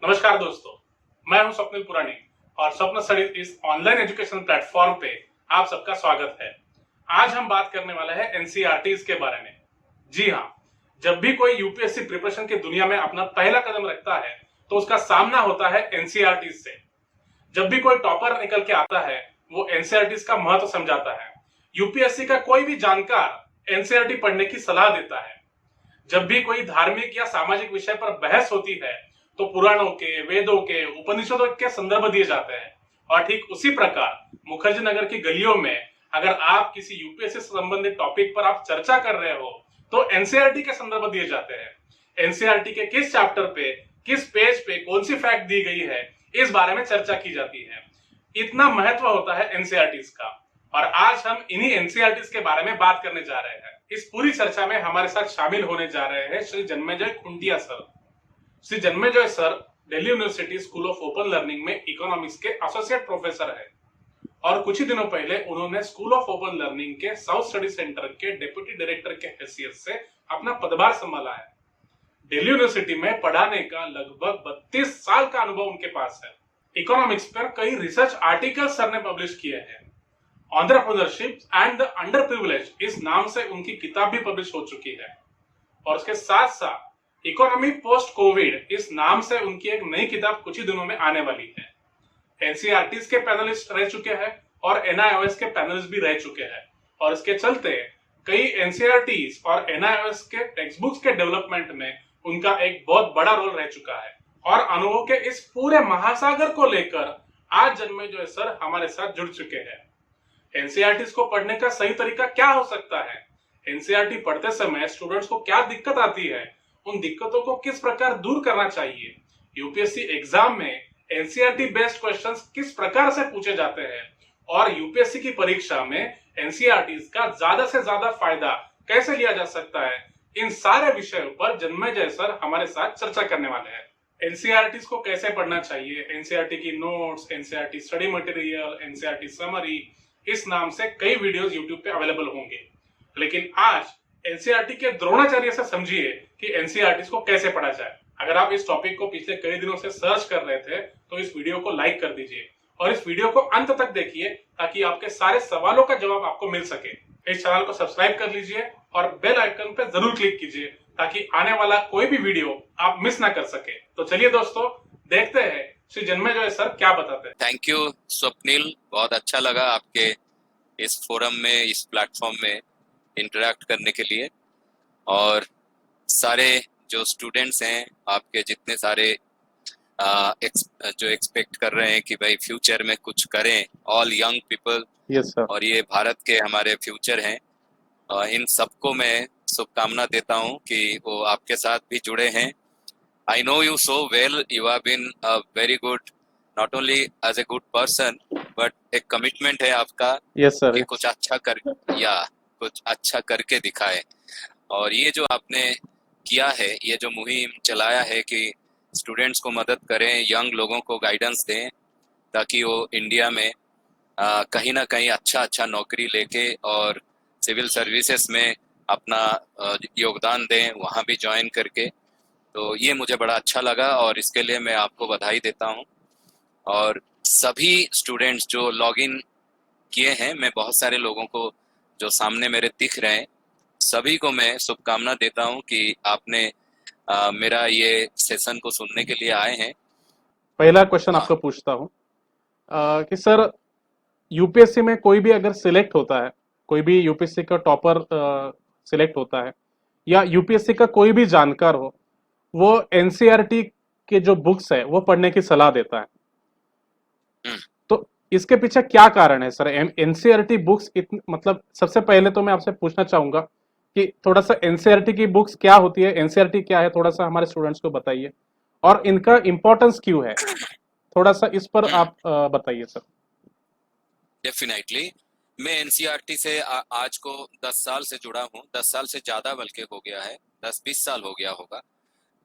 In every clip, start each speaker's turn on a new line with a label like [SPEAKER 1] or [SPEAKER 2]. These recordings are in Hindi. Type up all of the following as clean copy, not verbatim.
[SPEAKER 1] नमस्कार दोस्तों, मैं हूं स्वप्निल पुरानी और स्वप्न स्टडीज इस ऑनलाइन एजुकेशन प्लेटफॉर्म पे आप सबका स्वागत है। आज हम बात करने वाले हैं एनसीईआरटीज के बारे में। जी हाँ, जब भी कोई यूपीएससी प्रिपरेशन की दुनिया में अपना पहला कदम रखता है तो उसका सामना होता है एनसीईआरटीज से। जब भी कोई टॉपर निकल के आता है वो एनसीईआरटीज का महत्व समझाता है। यूपीएससी का कोई भी जानकार एनसीईआरटी पढ़ने की सलाह देता है। जब भी कोई धार्मिक या सामाजिक विषय पर बहस होती है तो पुराणों के, वेदों के, उपनिषदों के संदर्भ दिए जाते हैं। और ठीक उसी प्रकार मुखर्जी नगर की गलियों में अगर आप किसी यूपीएससी से संबंधित टॉपिक पर आप चर्चा कर रहे हो तो एनसीईआरटी के संदर्भ दिए जाते हैं। एनसीईआरटी के किस चैप्टर पे, किस पेज पे कौन सी फैक्ट दी गई है, इस बारे में चर्चा की जाती है। इतना महत्व होता है एनसीईआरटीज का और आज हम इन्हीं एनसीईआरटीज के बारे में बात करने जा रहे हैं। इस पूरी चर्चा में हमारे साथ शामिल होने जा रहे हैं Shri Janmejay Khuntia sir. Shri Janmejay sir Delhi university school of open learning में इकोनॉमिक्स के एसोसिएट प्रोफेसर है और कुछ ही दिनों पहले उन्होंने स्कूल ऑफ ओपन लर्निंग के साउथ स्टडी सेंटर के डिप्टी डायरेक्टर के हैसियत से अपना पदभार संभाला है। दिल्ली यूनिवर्सिटी में पढ़ाने का लगभग 32 साल का अनुभव उनके पास है। इकोनॉमिक्स पर कई रिसर्च आर्टिकल सर ने पब्लिश किए हैं। Entrepreneurship and the under privilege इस नाम से उनकी किताब भी पब्लिश हो चुकी है और उसके साथ साथ इकोनॉमी पोस्ट कोविड इस नाम से उनकी एक नई किताब कुछ ही दिनों में आने वाली है। एनसीईआरटीज के पैनलिस्ट रह चुके हैं और एनआईओएस के पैनलिस्ट भी रह चुके हैं और इसके चलते कई एनसीईआरटीज और एनआईओएस के टेक्स्ट बुक्स के डेवलपमेंट में उनका एक बहुत बड़ा रोल रह चुका है। और अनुभव के इस पूरे महासागर को लेकर आज जन्मेजय सर हमारे साथ जुड़ चुके हैं। एनसीईआरटीज को पढ़ने का सही तरीका क्या हो सकता है, एनसीईआरटी पढ़ते समय स्टूडेंट्स को क्या दिक्कत आती है, उन दिक्कतों को किस प्रकार दूर करना चाहिए, यूपीएससी एग्जाम में एनसीईआरटी बेस्ड क्वेश्चंस किस प्रकार से पूछे जाते हैं और यूपीएससी की परीक्षा में एनसीईआरटीज का ज्यादा से ज्यादा फायदा कैसे लिया जा सकता है, इन सारे विषयों पर जन्मेजय सर हमारे साथ चर्चा करने वाले हैं। एनसीईआरटीज को कैसे पढ़ना चाहिए, एनसीईआरटी की notes, NCERT study material, NCERT summary, इस नाम से कई वीडियोस YouTube पे अवेलेबल होंगे। लेकिन आज एनसीईआरटी के द्रोणाचार्य से समझिए कि एनसीईआरटी को कैसे पढ़ा जाए। अगर आप इस टॉपिक को पिछले कई दिनों से सर्च कर रहे थे तो इस वीडियो को लाइक कर दीजिए और इस वीडियो को अंत तक देखिए ताकि आपके सारे सवालों का जवाब आपको मिल सके। इस चैनल को सब्सक्राइब कर लीजिए और बेल आइकन पे जरूर क्लिक कीजिए ताकि आने वाला कोई भी वीडियो आप मिस ना कर सके। तो चलिए दोस्तों, देखते हैं श्री जन्मेजय सर क्या बताते हैं।
[SPEAKER 2] थैंक यू स्वप्निल, बहुत अच्छा लगा आपके इस फोरम में, इस प्लेटफॉर्म में इंटरेक्ट करने के लिए। और सारे जो स्टूडेंट्स हैं आपके, जितने सारे जो एक्सपेक्ट कर रहे हैं कि भाई फ्यूचर में कुछ करें, all young people,
[SPEAKER 3] yes sir,
[SPEAKER 2] और ये भारत के हमारे फ्यूचर हैं, इन सबको मैं शुभकामना देता हूं कि वो आपके साथ भी जुड़े हैं। I know you so well. You have been a very good, not only as a good person, but एक commitment है आपका
[SPEAKER 3] यस सर,
[SPEAKER 2] कि कुछ अच्छा करके दिखाए। और ये जो आपने किया है, ये जो मुहिम चलाया है कि स्टूडेंट्स को मदद करें, यंग लोगों को गाइडेंस दें ताकि वो इंडिया में कहीं ना कहीं अच्छा नौकरी लेके और सिविल सर्विसेज में अपना योगदान दें, वहाँ भी ज्वाइन करके। तो ये मुझे बड़ा अच्छा लगा और इसके लिए मैं आपको बधाई देता हूँ। और सभी स्टूडेंट्स जो लॉग इन किए हैं, मैं बहुत सारे लोगों को जो सामने मेरे दिख रहे हैं, सभी को मैं शुभकामना देता हूँ कि आपने मेरा ये सेशन को सुनने के लिए आए हैं।
[SPEAKER 3] पहला क्वेश्चन आपको पूछता हूँ कि सर, यूपीएससी में कोई भी अगर सिलेक्ट होता है, कोई भी यूपीएससी का टॉपर सिलेक्ट होता है या यूपीएससी का कोई भी जानकार हो, वो एनसीईआरटी के जो बुक्स है वो पढ़ने की सलाह देता है। तो इसके पीछे क्या कारण है सर? एनसीईआरटी बुक्स मतलब सबसे पहले तो मैं आपसे पूछना चाहूंगा कि थोड़ा सा एनसीईआरटी की बुक्स क्या होती है, एनसीईआरटी क्या है, थोड़ा सा हमारे स्टूडेंट्स को बताइए और इनका इंपॉर्टेंस क्यों है, थोड़ा सा इस पर आप बताइए सर।
[SPEAKER 2] डेफिनेटली, मैं एनसीईआरटी से आज को 10 साल से जुड़ा हूँ, 10 साल से ज्यादा बल्कि हो गया है, 10-20 साल हो गया होगा,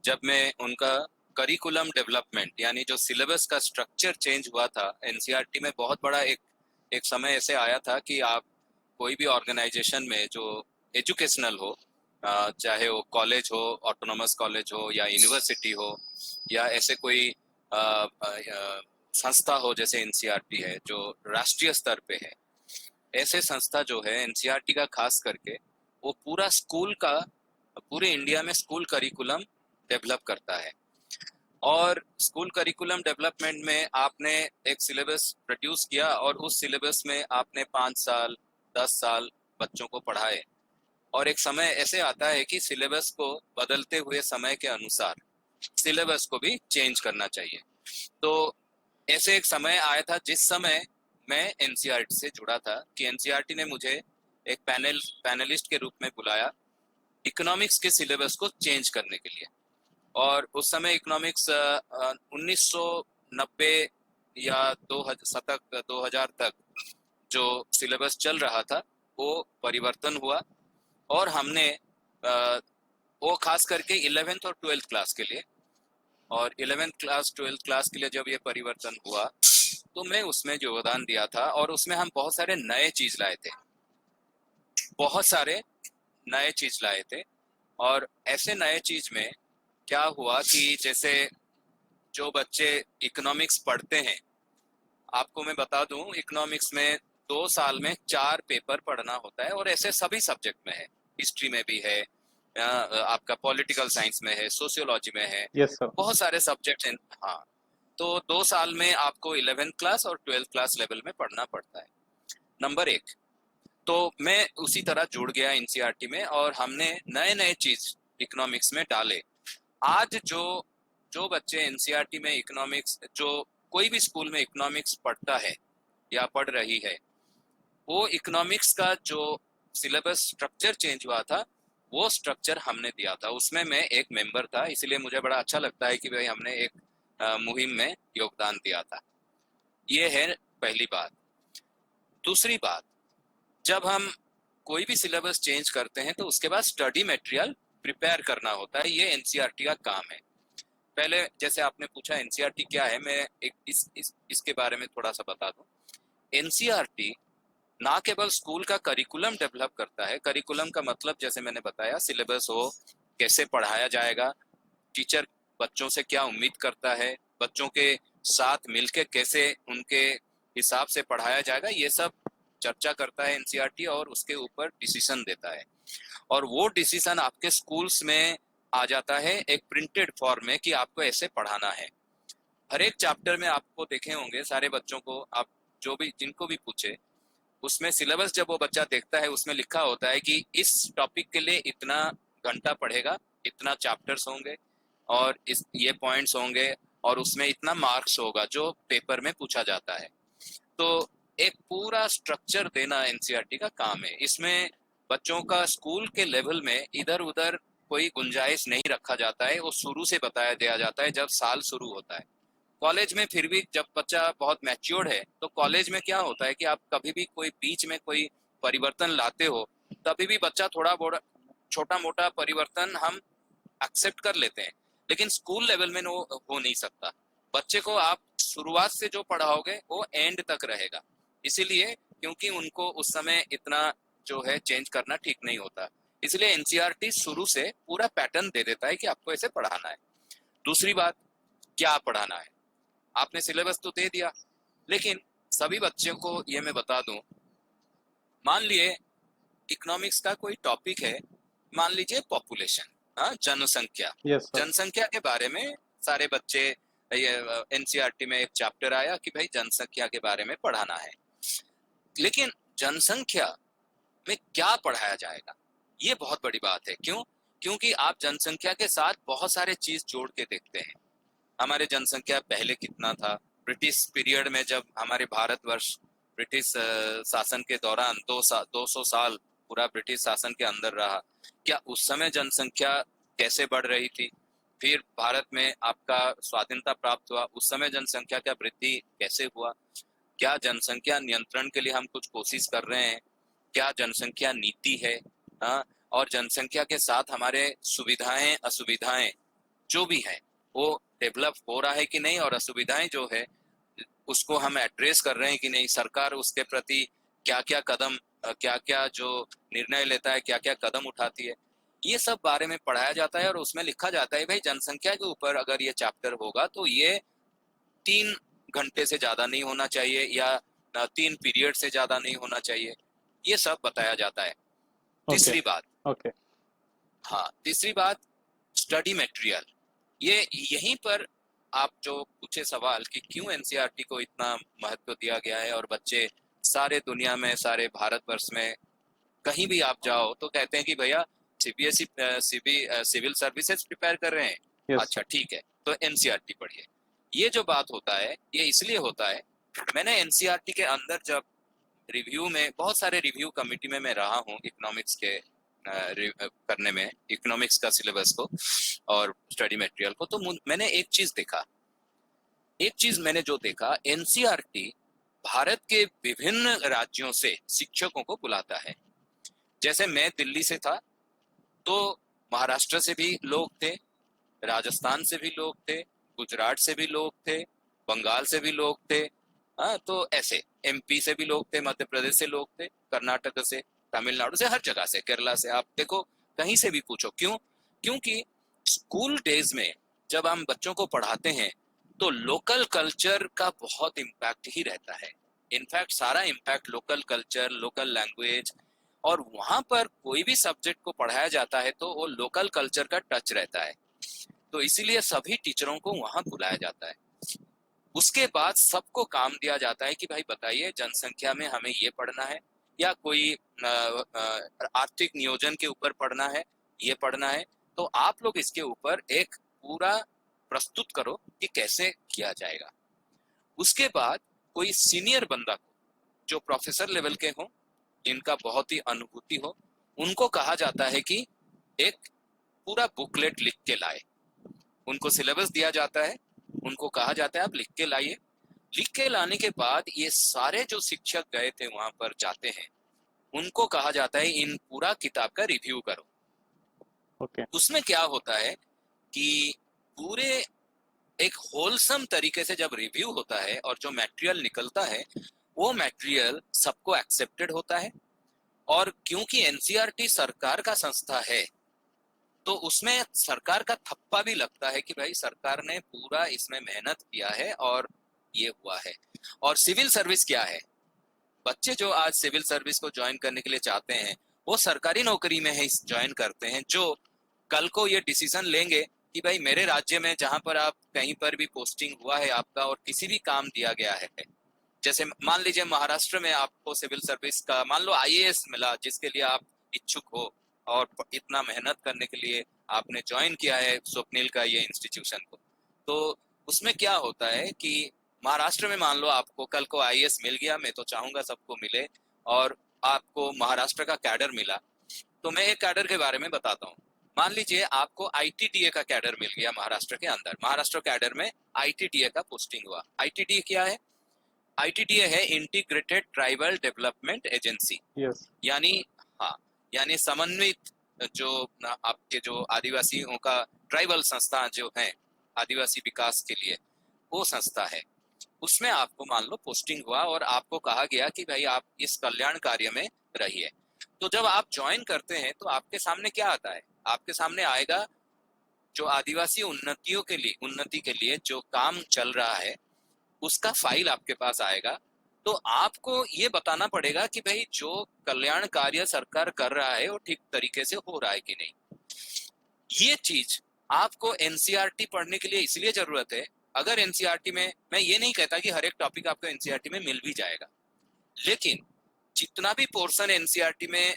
[SPEAKER 2] जब मैं उनका करिकुलम डेवलपमेंट यानी जो सिलेबस का स्ट्रक्चर चेंज हुआ था एनसीईआरटी में। बहुत बड़ा एक समय ऐसे आया था कि आप कोई भी ऑर्गेनाइजेशन में जो एजुकेशनल हो, चाहे वो कॉलेज हो, ऑटोनॉमस कॉलेज हो या यूनिवर्सिटी हो या ऐसे कोई संस्था हो जैसे एनसीईआरटी है जो राष्ट्रीय स्तर पे है, ऐसे संस्था जो है एनसीईआरटी का खास करके वो पूरा स्कूल का, पूरे इंडिया में स्कूल करिकुलम डेवलप करता है। और स्कूल करिकुलम डेवलपमेंट में आपने एक सिलेबस प्रोड्यूस किया और उस सिलेबस में आपने 5 साल 10 साल बच्चों को पढ़ाए, और एक समय ऐसे आता है कि सिलेबस को बदलते हुए समय के अनुसार सिलेबस को भी चेंज करना चाहिए। तो ऐसे एक समय आया था जिस समय मैं एनसीईआरटी से जुड़ा था कि एनसीईआरटी ने मुझे एक पैनलिस्ट के रूप में बुलाया इकोनॉमिक्स के सिलेबस को चेंज करने के लिए। और उस समय इकोनॉमिक्स 1990 या 2000 तक जो सिलेबस चल रहा था वो परिवर्तन हुआ, और हमने वो खास करके 11th और 12th क्लास के लिए, और 11th क्लास 12th क्लास के लिए जब ये परिवर्तन हुआ तो मैं उसमें योगदान दिया था। और उसमें हम बहुत सारे नए चीज लाए थे, बहुत सारे नए चीज लाए थे। और ऐसे नए चीज में क्या हुआ कि जैसे जो बच्चे इकोनॉमिक्स पढ़ते हैं, आपको मैं बता दूं इकोनॉमिक्स में 2 साल में 4 पेपर पढ़ना होता है, और ऐसे सभी सब्जेक्ट में है, हिस्ट्री में भी है, आपका पॉलिटिकल साइंस में है, सोशियोलॉजी में है,
[SPEAKER 3] यस सर।
[SPEAKER 2] बहुत सारे सब्जेक्ट हैं। हाँ, तो 2 साल में आपको 11th क्लास और 12th क्लास लेवल में पढ़ना पड़ता है, नंबर 1। तो मैं उसी तरह जुड़ गया एनसीईआरटी में, और हमने नए नए चीज इकोनॉमिक्स में डाले। आज जो जो बच्चे एनसीईआरटी में इकोनॉमिक्स, जो कोई भी स्कूल में इकोनॉमिक्स पढ़ता है या पढ़ रही है, वो इकोनॉमिक्स का जो सिलेबस स्ट्रक्चर चेंज हुआ था वो स्ट्रक्चर हमने दिया था। उसमें मैं एक मेंबर था, इसलिए मुझे बड़ा अच्छा लगता है कि भाई हमने एक मुहिम में योगदान दिया था। ये है पहली बात। दूसरी बात, जब हम कोई भी सिलेबस चेंज करते हैं तो उसके बाद स्टडी मटेरियल प्रिपेयर करना होता है, ये एनसीईआरटी का काम है। पहले जैसे आपने पूछा एनसीईआरटी क्या है, मैं एक इसके बारे में थोड़ा सा बता दूं। एनसीईआरटी ना केवल स्कूल का करिकुलम डेवलप करता है, करिकुलम का मतलब जैसे मैंने बताया सिलेबस हो, कैसे पढ़ाया जाएगा, टीचर बच्चों से क्या उम्मीद करता है, बच्चों के साथ मिलके कैसे उनके हिसाब से पढ़ाया जाएगा, ये सब चर्चा करता है एनसीईआरटी, और उसके ऊपर डिसीजन देता है। और वो डिसीजन आपके स्कूल्स में आ जाता है एक प्रिंटेड फॉर्म में कि आपको ऐसे पढ़ाना है। हर एक चैप्टर में आपको देखे होंगे सारे बच्चों को, आप जो भी जिनको भी पूछे, उसमें सिलेबस जब वो बच्चा देखता है उसमें लिखा होता है कि इस टॉपिक के लिए इतना घंटा पढ़ेगा, इतना चैप्टर्स होंगे और इस ये पॉइंट्स होंगे, और उसमें इतना मार्क्स होगा जो पेपर में पूछा जाता है। तो एक पूरा स्ट्रक्चर देना एनसीईआरटी का काम है। इसमें बच्चों का स्कूल के लेवल में इधर उधर कोई गुंजाइश नहीं रखा जाता है, वो शुरू से बताया दिया जाता है जब साल शुरू होता है। कॉलेज में फिर भी जब बच्चा बहुत मैच्योर्ड है तो कॉलेज में क्या होता है कि आप कभी भी कोई बीच में कोई परिवर्तन लाते हो, तभी भी बच्चा थोड़ा बड़ा छोटा मोटा परिवर्तन हम एक्सेप्ट कर लेते हैं, लेकिन स्कूल लेवल में वो हो नहीं सकता। बच्चे को आप शुरुआत से जो पढ़ाओगे वो एंड तक रहेगा, इसीलिए क्योंकि उनको उस समय इतना जो है चेंज करना ठीक नहीं होता, इसलिए एनसीईआरटी शुरू से पूरा पैटर्न दे देता है कि आपको ऐसे पढ़ाना है। दूसरी बात, क्या पढ़ाना है, आपने सिलेबस तो दे दिया, लेकिन सभी बच्चों को ये मैं बता दूं, मान लिए इकोनॉमिक्स का कोई टॉपिक है, मान लीजिए पॉपुलेशन, जनसंख्या,
[SPEAKER 3] यस सर।
[SPEAKER 2] जनसंख्या के बारे में सारे बच्चे, एनसीईआरटी में एक चैप्टर आया कि भाई जनसंख्या के बारे में पढ़ाना है, लेकिन जनसंख्या में क्या पढ़ाया जाएगा, ये बहुत बड़ी बात है। क्यों? क्योंकि आप जनसंख्या के साथ बहुत सारे चीज जोड़ के देखते हैं। हमारे जनसंख्या पहले कितना था, ब्रिटिश पीरियड में जब हमारे भारतवर्ष ब्रिटिश शासन के दौरान 200 साल पूरा ब्रिटिश शासन के अंदर रहा, क्या उस समय जनसंख्या कैसे बढ़ रही थी? फिर भारत में आपका स्वाधीनता प्राप्त हुआ, उस समय जनसंख्या का वृद्धि कैसे हुआ? क्या जनसंख्या नियंत्रण के लिए हम कुछ कोशिश कर रहे हैं? क्या जनसंख्या नीति है? हाँ, और जनसंख्या के साथ हमारे सुविधाएं असुविधाएं जो भी है वो डेवलप हो रहा है कि नहीं, और असुविधाएं जो है उसको हम एड्रेस कर रहे हैं कि नहीं, सरकार उसके प्रति क्या क्या कदम, क्या क्या जो निर्णय लेता है, क्या क्या कदम उठाती है, ये सब बारे में पढ़ाया जाता है। और उसमें लिखा जाता है भाई जनसंख्या के ऊपर अगर ये चैप्टर होगा तो ये 3 घंटे से ज्यादा नहीं होना चाहिए या 3 पीरियड से ज्यादा नहीं होना चाहिए, ये सब बताया जाता है।
[SPEAKER 3] ओके
[SPEAKER 2] तीसरी बात,
[SPEAKER 3] ओके
[SPEAKER 2] हाँ तीसरी बात, स्टडी मटेरियल। ये यहीं पर आप जो पूछे सवाल कि क्यों एनसीईआरटी को इतना महत्व दिया गया है और बच्चे सारे दुनिया में, सारे भारतवर्ष में कहीं भी आप जाओ तो कहते हैं कि भैया सीबीएसई सिविल सर्विसेज प्रिपेयर कर रहे हैं,
[SPEAKER 3] यस
[SPEAKER 2] अच्छा ठीक है तो एनसीईआरटी पढ़िए। ये जो बात होता है ये इसलिए होता है, मैंने एनसीईआरटी के अंदर जब रिव्यू में, बहुत सारे रिव्यू कमेटी में मैं रहा हूँ इकोनॉमिक्स के करने में, इकोनॉमिक्स का सिलेबस को और स्टडी मटेरियल को, तो मैंने एक चीज मैंने जो देखा, एनसीईआरटी भारत के विभिन्न राज्यों से शिक्षकों को बुलाता है। जैसे मैं दिल्ली से था तो महाराष्ट्र से भी लोग थे, राजस्थान से भी लोग थे, गुजरात से भी लोग थे, बंगाल से भी लोग थे, हाँ तो ऐसे एमपी से भी लोग थे, मध्य प्रदेश से लोग थे, कर्नाटक से, तमिलनाडु से, हर जगह से, केरला से, आप देखो कहीं से भी पूछो। क्यों? क्योंकि स्कूल डेज में जब हम बच्चों को पढ़ाते हैं तो लोकल कल्चर का बहुत इम्पैक्ट ही रहता है। इनफैक्ट सारा impact local culture, local language, और वहां पर कोई भी सब्जेक्ट को पढ़ाया जाता है तो वो लोकल कल्चर का टच रहता है, तो इसीलिए सभी टीचरों को वहां बुलाया जाता है। उसके बाद सबको काम दिया जाता है कि भाई बताइए जनसंख्या में हमें ये पढ़ना है, या कोई आर्थिक नियोजन के ऊपर पढ़ना है, ये पढ़ना है, तो आप लोग इसके ऊपर एक पूरा प्रस्तुत करो कि कैसे किया जाएगा। उसके बाद कोई सीनियर बंदा को, जो प्रोफेसर लेवल के हो, जिनका बहुत ही अनुभूति हो, उनको कहा जाता है कि एक पूरा बुकलेट लिख के लाए। उनको सिलेबस दिया जाता है, उनको कहा जाता है आप लिख के लाइए। लिख के लाने के बाद ये सारे जो शिक्षक गए थे वहां पर जाते हैं, उनको कहा जाता है इन पूरा किताब का रिव्यू करो।
[SPEAKER 3] ओके
[SPEAKER 2] उसमें क्या होता है कि पूरे एक होलसम तरीके से जब रिव्यू होता है और जो मटेरियल निकलता है वो मटेरियल सबको एक्सेप्टेड होता है। और क्योंकि एनसीईआरटी सरकार का संस्था है तो उसमें सरकार का थप्पा भी लगता है कि भाई सरकार ने पूरा इसमें मेहनत किया है और ये हुआ है। और सिविल सर्विस क्या है, बच्चे जो आज सिविल सर्विस को ज्वाइन करने के लिए चाहते हैं वो सरकारी नौकरी में है ज्वाइन करते हैं, जो कल को ये डिसीजन लेंगे कि भाई मेरे राज्य में जहां पर आप कहीं पर भी पोस्टिंग हुआ है आपका और किसी भी काम दिया गया है, जैसे मान लीजिए महाराष्ट्र में आपको सिविल सर्विस का मान लो आईएएस मिला जिसके लिए आप इच्छुक हो और इतना मेहनत करने के लिए आपने ज्वाइन किया है स्वप्निल का ये इंस्टीट्यूशन को, तो उसमें क्या होता है कि महाराष्ट्र में मान लो आपको कल को आईएएस मिल गया, मैं तो चाहूंगा सबको मिले, और आपको महाराष्ट्र का कैडर मिला, तो मैं एक कैडर के बारे में बताता हूँ। मान लीजिए आपको आईटीटीए का कैडर मिल गया महाराष्ट्र के अंदर, महाराष्ट्र कैडर में आईटीटीए का पोस्टिंग हुआ। आईटीटीए क्या है? आईटीटीए है integrated tribal development agency,
[SPEAKER 3] yes
[SPEAKER 2] यानी हाँ, यानी समन्वित जो आपके जो आदिवासियों का ट्राइबल संस्था जो है आदिवासी विकास के लिए, वो संस्था है। उसमें आपको मान लो पोस्टिंग हुआ और आपको कहा गया कि भाई आप इस कल्याण कार्य में रहिए। तो जब आप ज्वाइन करते हैं तो आपके सामने क्या आता है? आपके सामने आएगा जो आदिवासी उन्नति के लिए जो काम चल रहा है उसका फाइल आपके पास आएगा। तो आपको ये बताना पड़ेगा कि भाई जो कल्याण कार्य सरकार कर रहा है वो ठीक तरीके से हो रहा है कि नहीं। ये चीज आपको एनसीईआरटी पढ़ने के लिए इसलिए जरूरत है। अगर एनसीईआरटी में, मैं ये नहीं कहता कि हर एक टॉपिक आपको एनसीईआरटी में मिल भी जाएगा, लेकिन जितना भी पोर्शन एनसीईआरटी में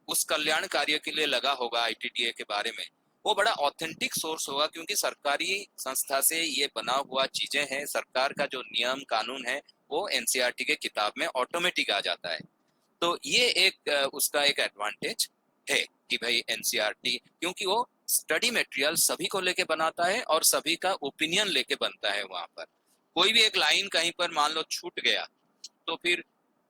[SPEAKER 2] उस कल्याण कार्य के लिए लगा होगा आईटीटीए के बारे में, वो बड़ा ऑथेंटिक सोर्स होगा, क्योंकि सरकारी संस्था से ये बना हुआ चीजें हैं। सरकार का जो नियम कानून है वो एनसीईआरटी के किताब में ऑटोमेटिक आ जाता है। तो ये एक उसका एक एडवांटेज है कि भाई एनसीईआरटी, क्योंकि वो स्टडी मटेरियल सभी को लेके बनाता है और सभी का ओपिनियन लेके बनता है। वहां पर कोई भी एक लाइन कहीं पर मान लो छूट गया तो फिर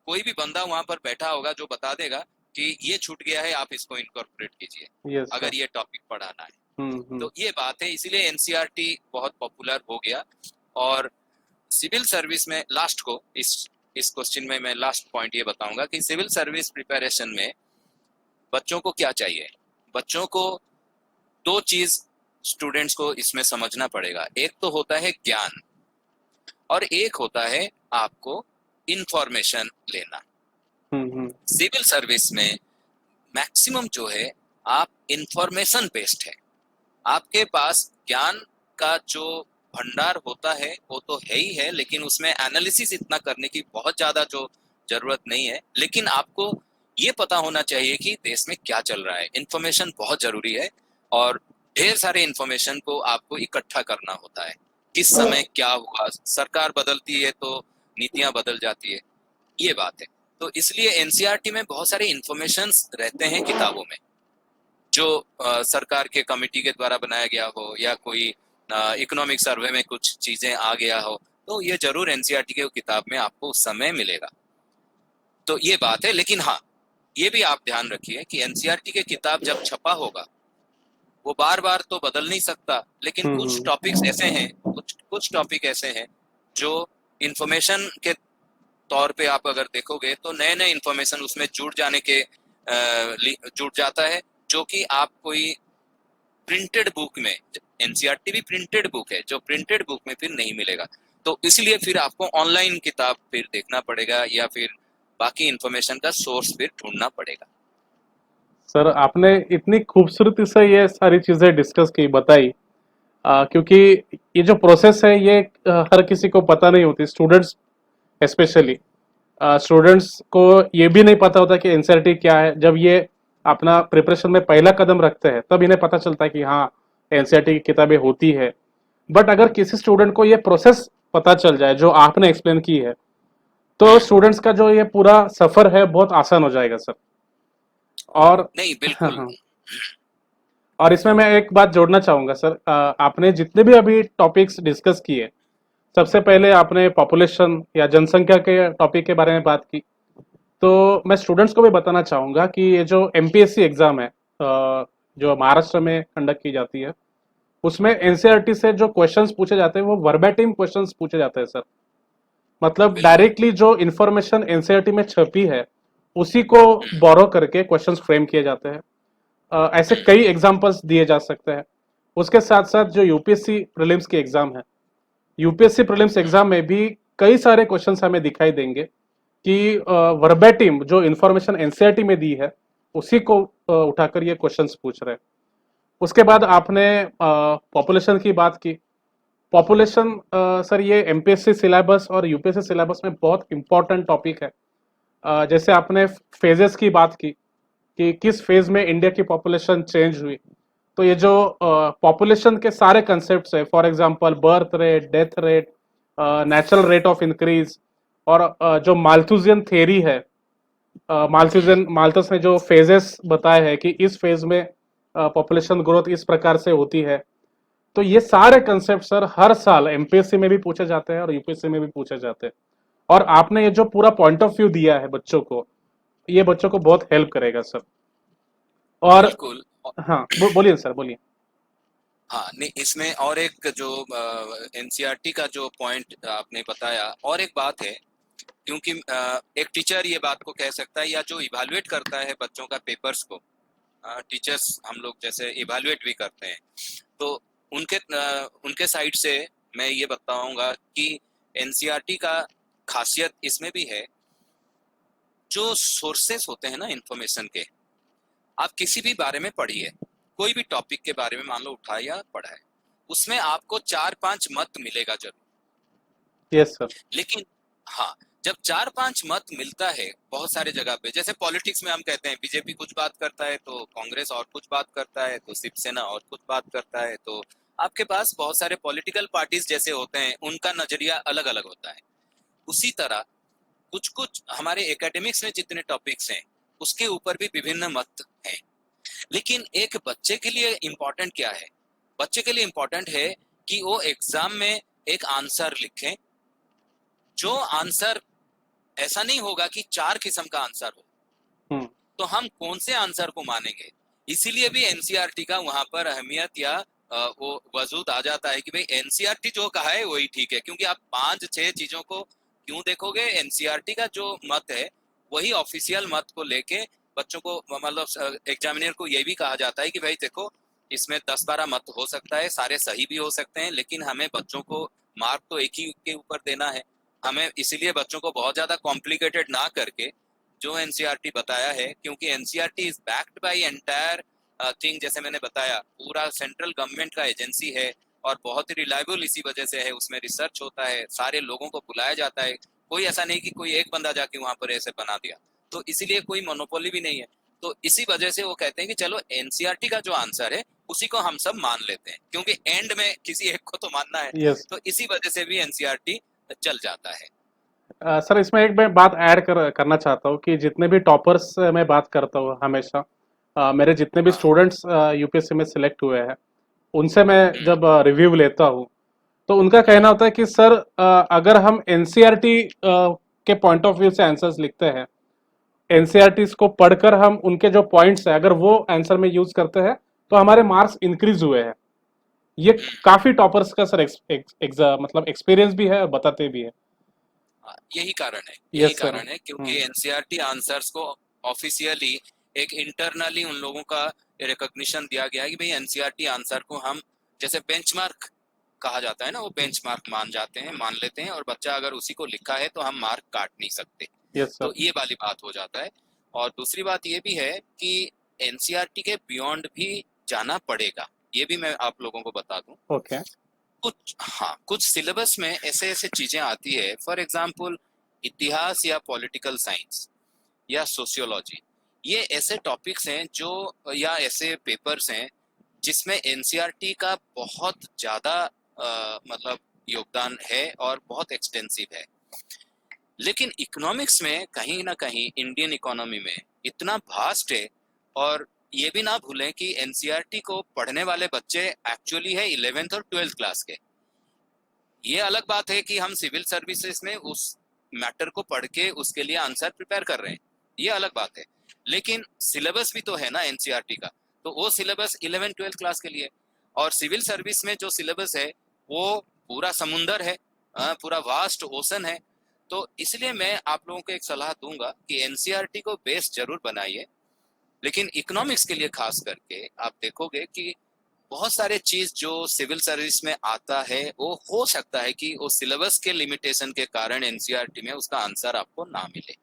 [SPEAKER 2] कोई भी बंदा वहां पर बैठा होगा जो बता देगा कि ये छूट गया है, आप इसको इनकॉर्पोरेट कीजिए
[SPEAKER 3] यस
[SPEAKER 2] अगर ये टॉपिक पढ़ाना है।
[SPEAKER 3] हम्म
[SPEAKER 2] तो ये बात है, इसीलिए एनसीईआरटी बहुत पॉपुलर हो गया। और सिविल सर्विस में लास्ट को इस क्वेश्चन में मैं लास्ट पॉइंट ये बताऊंगा कि सिविल सर्विस प्रिपरेशन में बच्चों को क्या चाहिए। बच्चों को दो चीज स्टूडेंट्स को इसमें समझना पड़ेगा। एक तो होता है ज्ञान, और एक होता है आपको इंफॉर्मेशन लेना।
[SPEAKER 3] हम्म।
[SPEAKER 2] सिविल सर्विस में मैक्सिमम जो है आप इंफॉर्मेशन बेस्ड है, आपके पास ज्ञान का जो भंडार होता है वो तो है ही है, लेकिन उसमें एनालिसिस इतना करने की बहुत ज्यादा जो जरूरत नहीं है। लेकिन आपको ये पता होना चाहिए कि देश में क्या चल रहा है, इंफॉर्मेशन बहुत जरूरी है। और ढेर सारे इंफॉर्मेशन को आपको इकट्ठा करना होता है, किस समय क्या हुआ, सरकार बदलती है तो नीतियां बदल जाती है, ये बात है। तो इसलिए एनसीईआरटी में बहुत सारे इंफॉर्मेशंस रहते हैं किताबों में, जो सरकार के कमेटी के द्वारा बनाया गया हो या कोई इकोनॉमिक सर्वे में कुछ चीजें आ गया हो, तो ये जरूर एनसीईआरटी के किताब में आपको उस समय मिलेगा। तो ये बात है। लेकिन हाँ, ये भी आप ध्यान रखिए कि एनसीईआरटी के किताब जब छपा होगा वो बार बार तो बदल नहीं सकता, लेकिन कुछ टॉपिक्स ऐसे हैं, कुछ टॉपिक ऐसे हैं जो इंफॉर्मेशन के तौर पे आप अगर देखोगे तो नए नए इंफॉर्मेशन उसमें जुड़ जाता है, जो कि आप कोई प्रिंटेड बुक में, एनसीईआरटी भी प्रिंटेड बुक है, जो प्रिंटेड बुक में फिर नहीं मिलेगा। तो इसलिए फिर आपको ऑनलाइन किताब फिर देखना पड़ेगा या फिर बाकी इंफॉर्मेशन का सोर्स फिर ढूंढना पड़ेगा।
[SPEAKER 3] सर आपने इतनी खूबसूरती से ये सारी चीजें डिस्कस की, बताई, क्योंकि ये जो प्रोसेस है ये हर किसी को पता नहीं होती, स्टूडेंट्स स्पेशली। स्टूडेंट्स को ये भी नहीं पता होता कि एनसीईआरटी क्या है। जब ये अपना प्रिपरेशन में पहला कदम रखते हैं तब इन्हें पता चलता है कि हाँ, एनसीईआरटी की किताबें होती है। बट अगर किसी स्टूडेंट को ये प्रोसेस पता चल जाए जो आपने एक्सप्लेन की है, तो स्टूडेंट्स का जो ये पूरा सफर है बहुत आसान हो जाएगा सर। और
[SPEAKER 2] नहीं,
[SPEAKER 3] हाँ
[SPEAKER 2] बिल्कुल।
[SPEAKER 3] हाँ, और इसमें मैं एक बात जोड़ना चाहूंगा सर। आपने जितने भी अभी टॉपिक्स डिस्कस किए, सबसे पहले आपने पॉपुलेशन या जनसंख्या के टॉपिक के बारे में बात की। तो मैं स्टूडेंट्स को भी बताना चाहूंगा कि ये जो एमपीएससी एग्जाम है, जो महाराष्ट्र में कंडक्ट की जाती है, उसमें एनसीईआरटी से जो क्वेश्चंस पूछे जाते हैं वो वर्बेटिम क्वेश्चंस पूछे जाते हैं सर। मतलब
[SPEAKER 2] बिल्कुल।
[SPEAKER 3] डायरेक्टली जो इन्फॉर्मेशन एनसीईआरटी में छपी है उसी को बोरो करके क्वेश्चंस फ्रेम किए जाते हैं। ऐसे कई एग्जांपल्स दिए जा सकते हैं। उसके साथ साथ जो यूपीएससी प्रीलिम्स की एग्जाम है, यूपीएससी प्रीलिम्स एग्जाम में भी कई सारे क्वेश्चंस हमें दिखाई देंगे कि वर्बेटिम जो इन्फॉर्मेशन एनसीईआरटी में दी है उसी को उठाकर ये क्वेश्चंस पूछ रहे हैं। उसके बाद आपने पॉपुलेशन की बात की। पॉपुलेशन सर ये एमपीएससी सिलेबस और यूपीएससी सिलेबस में बहुत इंपॉर्टेंट टॉपिक है। जैसे आपने फेजेस की बात की कि किस फेज में इंडिया की पॉपुलेशन चेंज हुई, तो ये जो पॉपुलेशन के सारे कंसेप्ट है, for example birth rate, death rate, natural rate of increase, और जो माल्थुजियन थ्योरी है, माल्थस ने जो फेजेस बताए हैं कि इस फेज में पॉपुलेशन ग्रोथ इस प्रकार से होती है, तो ये सारे कंसेप्ट सर हर साल एमपीएससी में भी पूछे जाते हैं और यूपीएससी में भी पूछे जाते हैं। और आपने ये जो पूरा पॉइंट ऑफ व्यू दिया है बच्चों को, ये बच्चों को बहुत हेल्प करेगा सर। और
[SPEAKER 2] बिल्कुल।
[SPEAKER 3] हाँ, बोलिए सर, बोलिए।
[SPEAKER 2] हाँ, नहीं, इसमें और एक जो एनसीईआरटी का जो पॉइंट आपने बताया, और एक बात है, क्योंकि एक टीचर ये बात को कह सकता है या जो इवैल्यूएट करता है बच्चों का पेपर्स को, टीचर्स हम लोग जैसे इवैल्यूएट भी करते हैं, तो उनके साइड से मैं ये बताऊंगा कि एनसीईआरटी का खासियत इसमें भी है, जो सोर्सेस होते हैं ना इंफॉर्मेशन के, आप किसी भी बारे में पढ़िए, कोई भी टॉपिक के बारे में मान लो उठाया पढ़ा है, उसमें आपको 4-5 मत मिलेगा जरूर।
[SPEAKER 3] Yes sir.
[SPEAKER 2] लेकिन हाँ, जब 4-5 मत मिलता है बहुत सारे जगह पे, जैसे पॉलिटिक्स में हम कहते हैं बीजेपी कुछ बात करता है तो कांग्रेस और कुछ बात करता है, तो शिवसेना और कुछ बात करता है, तो आपके पास बहुत सारे पॉलिटिकल पार्टीज जैसे होते हैं, उनका नजरिया अलग अलग होता है। उसी तरह कुछ कुछ हमारे एकेडमिक्स में जितने टॉपिक्स हैं उसके ऊपर भी विभिन्न मत हैं। लेकिन एक बच्चे के लिए इम्पोर्टेंट क्या है? बच्चे के लिए इम्पोर्टेंट है कि वो एग्जाम में एक आंसर लिखें, जो आंसर ऐसा नहीं होगा कि 4 किस्म का आंसर हो, तो हम कौन से आंसर को मानेंगे? इसीलिए भी एनसीईआरटी का वहां पर अहमियत या वो वजूद आ जाता है कि भाई एनसीईआरटी जो कहा है वही ठीक है, क्योंकि आप 5-6 चीजों को क्यों देखोगे? एनसीईआरटी का जो मत है वही ऑफिशियल मत को लेके बच्चों को, मतलब एग्जामिनर को ये भी कहा जाता है कि भाई देखो, इसमें 10-12 मत हो सकता है, सारे सही भी हो सकते हैं, लेकिन हमें बच्चों को मार्क तो एक ही के ऊपर देना है हमें, इसीलिए बच्चों को बहुत ज्यादा कॉम्प्लिकेटेड ना करके जो एनसीईआरटी बताया है, क्योंकि NCERT is backed by entire thing, जैसे मैंने बताया पूरा सेंट्रल गवर्नमेंट का एजेंसी है और बहुत ही रिलायबल इसी वजह से है, उसमें रिसर्च होता है, सारे लोगों को बुलाया जाता है, कोई ऐसा नहीं कि कोई एक बंदा जाके वहां पर ऐसे बना दिया, तो इसीलिए कोई मोनोपोली भी नहीं है। तो इसी वजह से वो कहते हैं कि चलो एनसीईआरटी का जो आंसर है उसी को हम सब मान लेते हैं, क्योंकि एंड में किसी एक को तो मानना है,
[SPEAKER 3] यस
[SPEAKER 2] तो इसी वजह से भी एनसीईआरटी चल जाता है।
[SPEAKER 3] सर, इसमें एक मैं बात ऐड करना चाहता हूँ कि जितने भी टॉपर्स मैं बात करता हूँ हमेशा, मेरे जितने भी
[SPEAKER 2] हाँ।
[SPEAKER 3] स्टूडेंट्स यूपीएससी में सिलेक्ट हुए हैं उनसे मैं
[SPEAKER 2] हम्म,
[SPEAKER 3] जब रिव्यू लेता हूँ तो उनका कहना होता है कि सर अगर हम एनसीईआरटी के पॉइंट ऑफ व्यू से आंसर्स लिखते हैं, एनसीईआरटी को पढ़कर हम उनके जो पॉइंट्स है अगर वो आंसर में यूज करते हैं तो हमारे मार्क्स इंक्रीज हुए हैं। ये
[SPEAKER 2] हम्म,
[SPEAKER 3] काफी टॉपर्स का सर मतलब एक्सपीरियंस भी है और बताते भी है।
[SPEAKER 2] हाँ, यही कारण है, यही
[SPEAKER 3] यस सर।
[SPEAKER 2] कारण है, क्योंकि एनसीईआरटी आंसर्स को ऑफिशियली एक इंटरनली उन लोगों का रिकॉग्निशन दिया गया है कि भाई एनसीईआरटी आंसर को हम जैसे बेंचमार्क कहा जाता है ना, वो बेंचमार्क मान जाते हैं, मान लेते हैं, और बच्चा अगर उसी को लिखा है तो हम मार्क काट नहीं सकते,
[SPEAKER 3] यस
[SPEAKER 2] तो
[SPEAKER 3] सर।
[SPEAKER 2] ये वाली बात हो जाता है। और दूसरी बात ये भी है कि एनसीईआरटी के बियॉन्ड भी जाना पड़ेगा, ये भी मैं आप लोगों को बता दूं।
[SPEAKER 3] ओके।
[SPEAKER 2] कुछ, हाँ, कुछ सिलेबस में ऐसे ऐसे चीजें आती है, फॉर एग्जाम्पल इतिहास या पॉलिटिकल साइंस या सोशियोलॉजी, ये ऐसे टॉपिक्स हैं जो, या ऐसे पेपर्स हैं जिसमें एनसीईआरटी का बहुत ज्यादा मतलब योगदान है और बहुत एक्सटेंसिव है। लेकिन इकोनॉमिक्स में कहीं ना कहीं इंडियन इकोनॉमी में इतना भास्ट है, और ये भी ना भूलें कि एनसीईआरटी को पढ़ने वाले बच्चे एक्चुअली है 11th और 12th क्लास के। ये अलग बात है कि हम सिविल सर्विसेज में उस मैटर को पढ़ के उसके लिए आंसर प्रिपेयर कर रहे हैं, ये अलग बात है, लेकिन सिलेबस भी तो है ना एनसीईआरटी का, तो वो सिलेबस 11th-12th क्लास के लिए। और सिविल सर्विस में जो सिलेबस है वो पूरा समुंदर है, पूरा वास्ट ओशन है। तो इसलिए मैं आप लोगों को एक सलाह दूंगा कि एनसीईआरटी को बेस जरूर बनाइए, लेकिन इकोनॉमिक्स के लिए खास करके आप देखोगे कि बहुत सारे चीज जो सिविल सर्विस में आता है वो हो सकता है कि वो सिलेबस के लिमिटेशन के कारण एनसीईआरटी में उसका आंसर आपको ना मिले,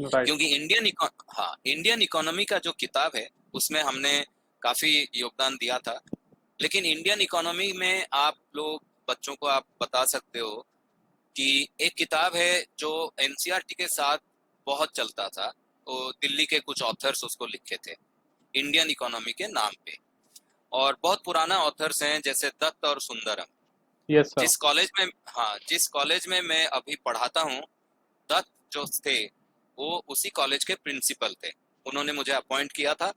[SPEAKER 3] राइट।
[SPEAKER 2] क्योंकि इंडियन इकोनॉमी का जो किताब है उसमें हमने काफी योगदान दिया था। लेकिन इंडियन इकोनॉमी में आप लोग बच्चों को आप बता सकते हो कि एक किताब है जो एनसीईआरटी के साथ बहुत चलता था, वो दिल्ली के कुछ ऑथर्स उसको लिखे थे इंडियन इकोनॉमी के नाम पे, और बहुत पुराना ऑथर्स हैं जैसे दत्त और सुंदरम।
[SPEAKER 3] Yes sir.
[SPEAKER 2] जिस कॉलेज में मैं अभी पढ़ाता हूँ, दत्त जो थे वो उसी कॉलेज के प्रिंसिपल थे, उन्होंने मुझे अपॉइंट किया था,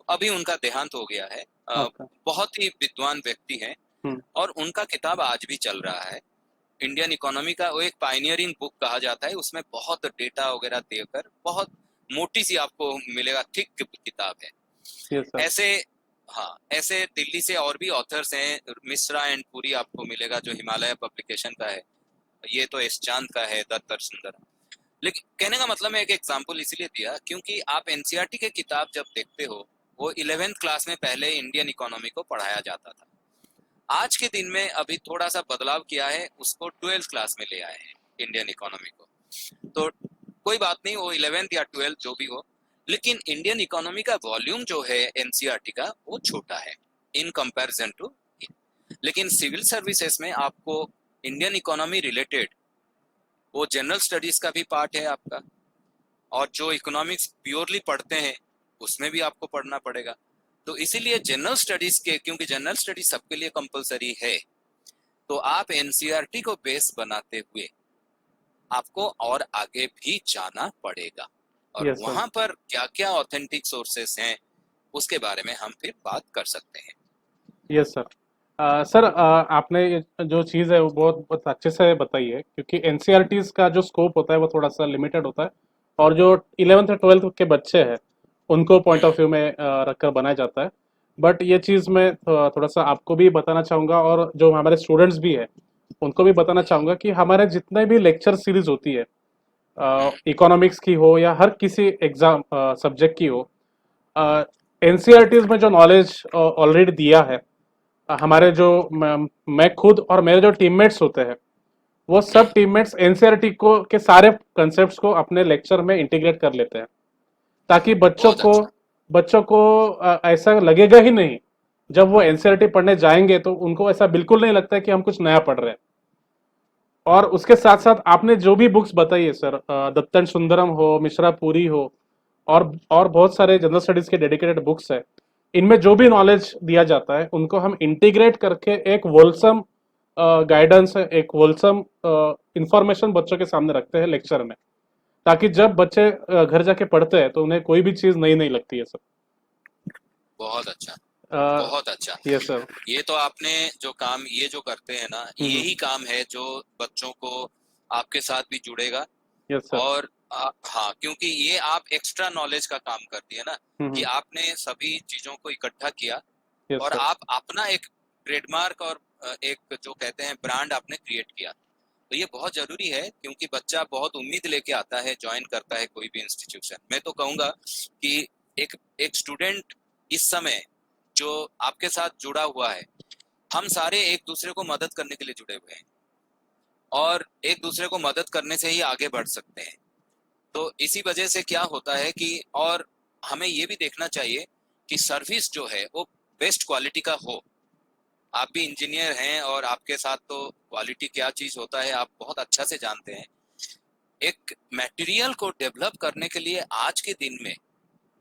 [SPEAKER 2] अभी उनका देहांत हो गया है।
[SPEAKER 3] ओके।
[SPEAKER 2] बहुत ही विद्वान व्यक्ति हैं,
[SPEAKER 3] हम्म।
[SPEAKER 2] और उनका किताब आज भी चल रहा है। इंडियन इकोनॉमी का वो एक पायनियरिंग बुक कहा जाता है, उसमें बहुत डेटा वगैरह देकर बहुत मोटी सी आपको मिलेगा, थिक किताब है।
[SPEAKER 3] Yes sir.
[SPEAKER 2] ऐसे, हाँ, ऐसे दिल्ली से और भी ऑथर्स हैं, मिश्रा एंड पुरी आपको मिलेगा जो हिमालय पब्लिकेशन का है, ये तो एस चांद का है, दत्त और सुंदर। लेकिन कहने का मतलब मैं एक एग्जांपल इसलिए दिया क्योंकि आप एनसीईआरटी के किताब जब देखते हो वो 11th क्लास में पहले इंडियन इकोनॉमी को पढ़ाया जाता था, आज के दिन में अभी थोड़ा सा बदलाव किया है, उसको 12th क्लास में ले आए हैं इंडियन इकोनॉमी को। तो कोई बात नहीं, वो 11th या 12th जो भी हो, लेकिन इंडियन इकोनॉमी का वॉल्यूम जो है एनसीईआरटी का वो छोटा है इन कंपैरिजन टू। लेकिन सिविल सर्विसेज में आपको इंडियन इकोनॉमी रिलेटेड वो जनरल स्टडीज का भी पार्ट है आपका, और जो इकोनॉमिक्स प्योरली पढ़ते हैं उसमें भी आपको पढ़ना पड़ेगा। तो इसीलिए जनरल स्टडीज के, क्योंकि जनरल स्टडीज सबके लिए कंपलसरी है, तो आप एनसीईआरटी को बेस बनाते हुए आपको और आगे भी जाना पड़ेगा, और
[SPEAKER 3] यस सर।
[SPEAKER 2] वहां पर क्या क्या ऑथेंटिक सोर्सेस हैं उसके बारे में हम फिर बात कर सकते हैं।
[SPEAKER 3] Yes sir. सर, आपने ये जो चीज़ है वो बहुत अच्छे से बताई है, क्योंकि एनसीईआरटीज का जो स्कोप होता है वो थोड़ा सा लिमिटेड होता है, और जो 11th और 12th के बच्चे हैं उनको पॉइंट ऑफ व्यू में रखकर बनाया जाता है। बट ये चीज़ मैं थोड़ा सा आपको भी बताना चाहूँगा, और जो हमारे स्टूडेंट्स भी है उनको भी बताना चाहूँगा कि हमारे जितने भी लेक्चर सीरीज होती है, इकोनॉमिक्स की हो या हर किसी एग्जाम सब्जेक्ट की हो, एनसीईआरटीज में जो नॉलेज ऑलरेडी दिया है हमारे जो मैं खुद और मेरे जो टीममेट्स होते हैं वो सब टीममेट्स एनसीईआरटी को के सारे कंसेप्ट्स को अपने लेक्चर में इंटीग्रेट कर लेते हैं, ताकि
[SPEAKER 2] बहुत अच्छा।
[SPEAKER 3] बच्चों को ऐसा लगेगा ही नहीं। जब वो एनसीईआरटी पढ़ने जाएंगे तो उनको ऐसा बिल्कुल नहीं लगता है कि हम कुछ नया पढ़ रहे हैं। और उसके साथ साथ आपने जो भी बुक्स बताई है सर, दत्तन सुंदरम हो, मिश्रा पूरी हो, और बहुत सारे जनरल स्टडीज के डेडिकेटेड बुक्स है, इनमें जो भी नॉलेज दिया जाता है उनको हम इंटीग्रेट करके एक वोलसम गाइडेंस है, एक वोलसम इंफॉर्मेशन बच्चों के सामने रखते हैं लेक्चर में, ताकि जब बच्चे घर जाके पढ़ते हैं तो उन्हें कोई भी चीज नई नहीं लगती है
[SPEAKER 2] बहुत अच्छा।
[SPEAKER 3] सर।
[SPEAKER 2] बहुत अच्छा।
[SPEAKER 3] Yes sir.
[SPEAKER 2] ये तो आपने जो काम ये जो करते हैं ना, यही काम है जो बच्चों को आपके साथ भी जुड़ेगा।
[SPEAKER 3] Yes sir.
[SPEAKER 2] और हाँ, क्योंकि ये आप एक्स्ट्रा नॉलेज का काम करती है ना, कि आपने सभी चीजों को इकट्ठा किया
[SPEAKER 3] यस
[SPEAKER 2] और
[SPEAKER 3] सर।
[SPEAKER 2] आप अपना एक ट्रेडमार्क और एक जो कहते हैं ब्रांड आपने क्रिएट किया। तो ये बहुत जरूरी है, क्योंकि बच्चा बहुत उम्मीद लेके आता है, ज्वाइन करता है कोई भी इंस्टीट्यूशन। मैं तो कहूंगा कि एक एक स्टूडेंट इस समय जो आपके साथ जुड़ा हुआ है, हम सारे एक दूसरे को मदद करने के लिए जुड़े हुए हैं, और एक दूसरे को मदद करने से ही आगे बढ़ सकते हैं। तो इसी वजह से क्या होता है कि, और हमें ये भी देखना चाहिए कि सर्विस जो है वो बेस्ट क्वालिटी का हो। आप भी इंजीनियर हैं और आपके साथ तो क्वालिटी क्या चीज होता है आप बहुत अच्छा से जानते हैं। एक मटेरियल को डेवलप करने के लिए आज के दिन में,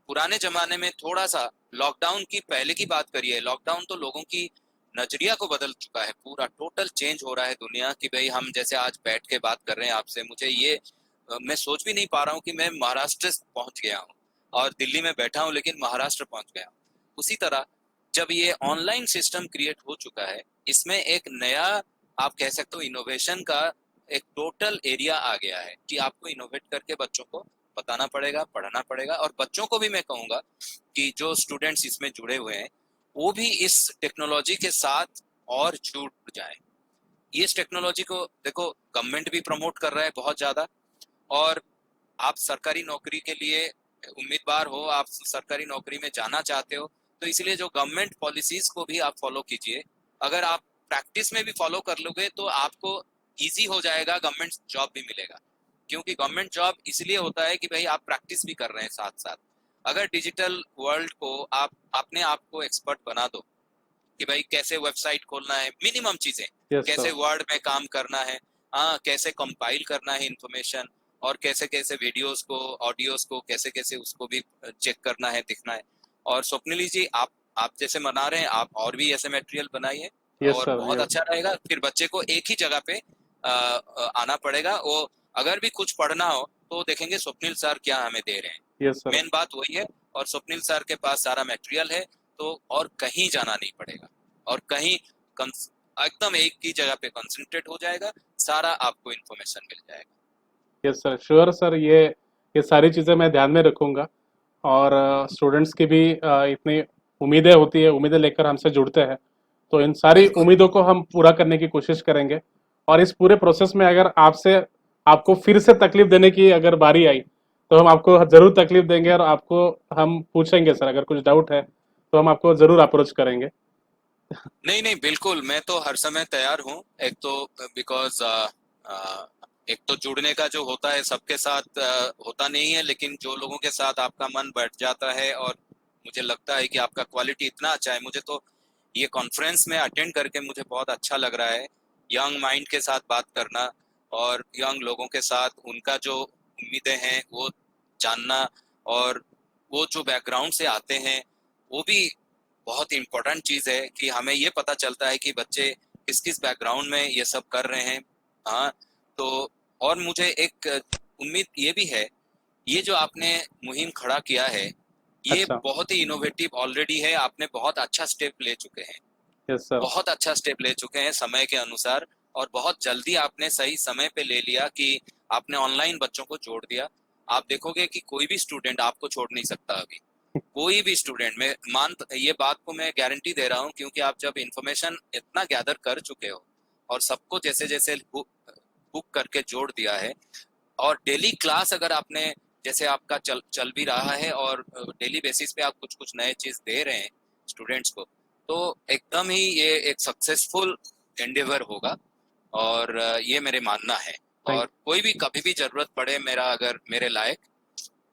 [SPEAKER 2] पुराने जमाने में थोड़ा सा, लॉकडाउन की पहले की बात करिए, लॉकडाउन तो लोगों की नजरिया को बदल चुका है, पूरा टोटल चेंज हो रहा है दुनिया की। भाई हम जैसे आज बैठ के बात कर रहे हैं आपसे, मुझे ये मैं सोच भी नहीं पा रहा हूँ कि मैं महाराष्ट्र पहुंच गया हूँ और दिल्ली में बैठा हूँ लेकिन महाराष्ट्र पहुंच गया हूँ। उसी तरह जब ये ऑनलाइन सिस्टम क्रिएट हो चुका है, इसमें एक नया, आप कह सकते हो इनोवेशन का एक टोटल एरिया आ गया है, कि आपको इनोवेट करके बच्चों को बताना पड़ेगा, पढ़ाना पड़ेगा। और बच्चों को भी मैं कहूंगा कि जो स्टूडेंट्स इसमें जुड़े हुए हैं वो भी इस टेक्नोलॉजी के साथ और जुड़ जाए। इस टेक्नोलॉजी को देखो, गवर्नमेंट भी प्रमोट कर रहा है बहुत ज्यादा, और आप सरकारी नौकरी के लिए उम्मीदवार हो, आप सरकारी नौकरी में जाना चाहते हो, तो इसलिए जो गवर्नमेंट पॉलिसीज को भी आप फॉलो कीजिए। अगर आप प्रैक्टिस में भी फॉलो कर लोगे तो आपको इजी हो जाएगा, गवर्नमेंट जॉब भी मिलेगा। क्योंकि गवर्नमेंट जॉब इसलिए होता है कि भाई आप प्रैक्टिस भी कर रहे हैं साथ साथ। अगर डिजिटल वर्ल्ड को आप अपने आप को एक्सपर्ट बना दो कि भाई कैसे वेबसाइट खोलना है, मिनिमम चीजें,
[SPEAKER 3] यस
[SPEAKER 2] कैसे
[SPEAKER 3] सर।
[SPEAKER 2] वर्ड में काम करना है, हाँ कैसे कंपाइल करना है इंफॉर्मेशन, और कैसे कैसे वीडियोस को, ऑडियोस को कैसे कैसे उसको भी चेक करना है, दिखना है। और स्वप्निली जी, आप जैसे बना रहे हैं, आप और भी ऐसे मटेरियल बनाइए
[SPEAKER 3] यस
[SPEAKER 2] और
[SPEAKER 3] सर।
[SPEAKER 2] बहुत
[SPEAKER 3] यस।
[SPEAKER 2] अच्छा रहेगा। फिर बच्चे को एक ही जगह पे आना पड़ेगा। वो अगर भी कुछ पढ़ना हो तो देखेंगे स्वप्निल सर क्या हमें दे रहे हैं,
[SPEAKER 3] यस सर।
[SPEAKER 2] मेन बात वही है। और स्वप्निल सर के पास सारा मटेरियल है, तो और कहीं जाना नहीं पड़ेगा, और कहीं एकदम एक ही जगह पे कंसंट्रेट हो जाएगा, सारा आपको इन्फॉर्मेशन मिल जाएगा।
[SPEAKER 3] Yes sir, sure sir. ये सारी चीज़ें मैं ध्यान में रखूंगा। और स्टूडेंट्स की भी इतनी उम्मीदें होती है, उम्मीदें लेकर हमसे जुड़ते हैं, तो इन सारी
[SPEAKER 2] बिल्कुल।
[SPEAKER 3] उम्मीदों को हम पूरा करने की कोशिश करेंगे। और इस पूरे प्रोसेस में अगर आपको फिर से तकलीफ देने की अगर बारी आई तो हम आपको जरूर तकलीफ देंगे, और आपको हम पूछेंगे सर, अगर कुछ डाउट है तो हम आपको जरूर अप्रोच करेंगे।
[SPEAKER 2] नहीं नहीं, बिल्कुल, मैं तो हर समय तैयार हूँ। एक तो बिकॉज एक तो जुड़ने का जो होता है सबके साथ होता नहीं है, लेकिन जो लोगों के साथ आपका मन बैठ जाता है, और मुझे लगता है कि आपका क्वालिटी इतना अच्छा है। मुझे तो ये कॉन्फ्रेंस में अटेंड करके मुझे बहुत अच्छा लग रहा है, यंग माइंड के साथ बात करना, और यंग लोगों के साथ उनका जो उम्मीदें हैं वो जानना, और वो जो बैकग्राउंड से आते हैं वो भी बहुत इम्पोर्टेंट चीज है, कि हमें ये पता चलता है कि बच्चे किस किस बैकग्राउंड में ये सब कर रहे हैं। हाँ, तो और मुझे एक उम्मीद ये भी है, ये जो आपने मुहिम खड़ा किया है ये
[SPEAKER 3] अच्छा।
[SPEAKER 2] बहुत ही इनोवेटिव ऑलरेडी है। आपने बहुत अच्छा स्टेप ले चुके हैं,
[SPEAKER 3] यस सर।
[SPEAKER 2] बहुत अच्छा स्टेप ले चुके हैं समय के अनुसार, और बहुत जल्दी आपने सही समय पे ले लिया कि आपने ऑनलाइन बच्चों को जोड़ दिया। आप देखोगे कि कोई भी स्टूडेंट आपको छोड़ नहीं सकता अभी, कोई भी स्टूडेंट। मैं ये बात को मैं गारंटी दे रहा हूँ, क्योंकि आप जब इंफॉर्मेशन इतना गैदर कर चुके हो और सबको जैसे जैसे हुक करके जोड़ दिया है, और डेली क्लास अगर आपने, जैसे आपका चल भी रहा है, और डेली बेसिस पे आप कुछ कुछ नए चीज दे रहे हैं स्टूडेंट्स को, तो एकदम ही ये एक सक्सेसफुल एंडेवर होगा, और ये मेरे मानना है।
[SPEAKER 3] थैंक
[SPEAKER 2] और कोई भी कभी भी जरूरत पड़े मेरा, अगर मेरे लायक,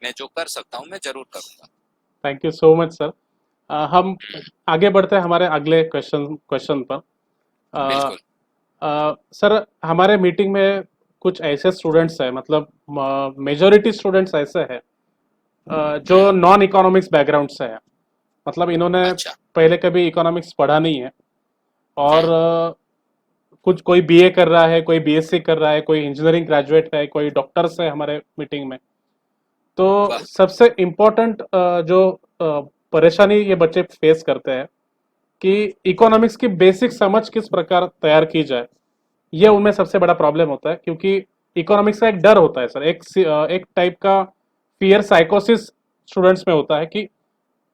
[SPEAKER 2] मैं जो कर सकता हूँ मैं जरूर करूंगा।
[SPEAKER 3] Thank you so much sir. हम आगे बढ़ते हैं हमारे अगले क्वेश्चन क्वेश्चन पर।
[SPEAKER 2] बिल्कुल।
[SPEAKER 3] सर, हमारे मीटिंग में कुछ ऐसे स्टूडेंट्स हैं, मतलब मेजोरिटी स्टूडेंट्स ऐसे हैं जो नॉन इकोनॉमिक्स बैकग्राउंड से हैं। मतलब इन्होंने
[SPEAKER 2] अच्छा।
[SPEAKER 3] पहले कभी इकोनॉमिक्स पढ़ा नहीं है, और
[SPEAKER 2] हम्म।
[SPEAKER 3] कुछ कोई बीए कर रहा है, कोई बीएससी कर रहा है, कोई इंजीनियरिंग ग्रेजुएट है, कोई डॉक्टर्स है हमारे मीटिंग में। तो
[SPEAKER 2] वाह।
[SPEAKER 3] सबसे इम्पोर्टेंट जो परेशानी ये बच्चे फेस करते हैं कि इकोनॉमिक्स की बेसिक समझ किस प्रकार तैयार की जाए, ये उनमें सबसे बड़ा प्रॉब्लम होता है। क्योंकि इकोनॉमिक्स का एक डर होता है सर, एक टाइप का फियर साइकोसिस स्टूडेंट्स में होता है कि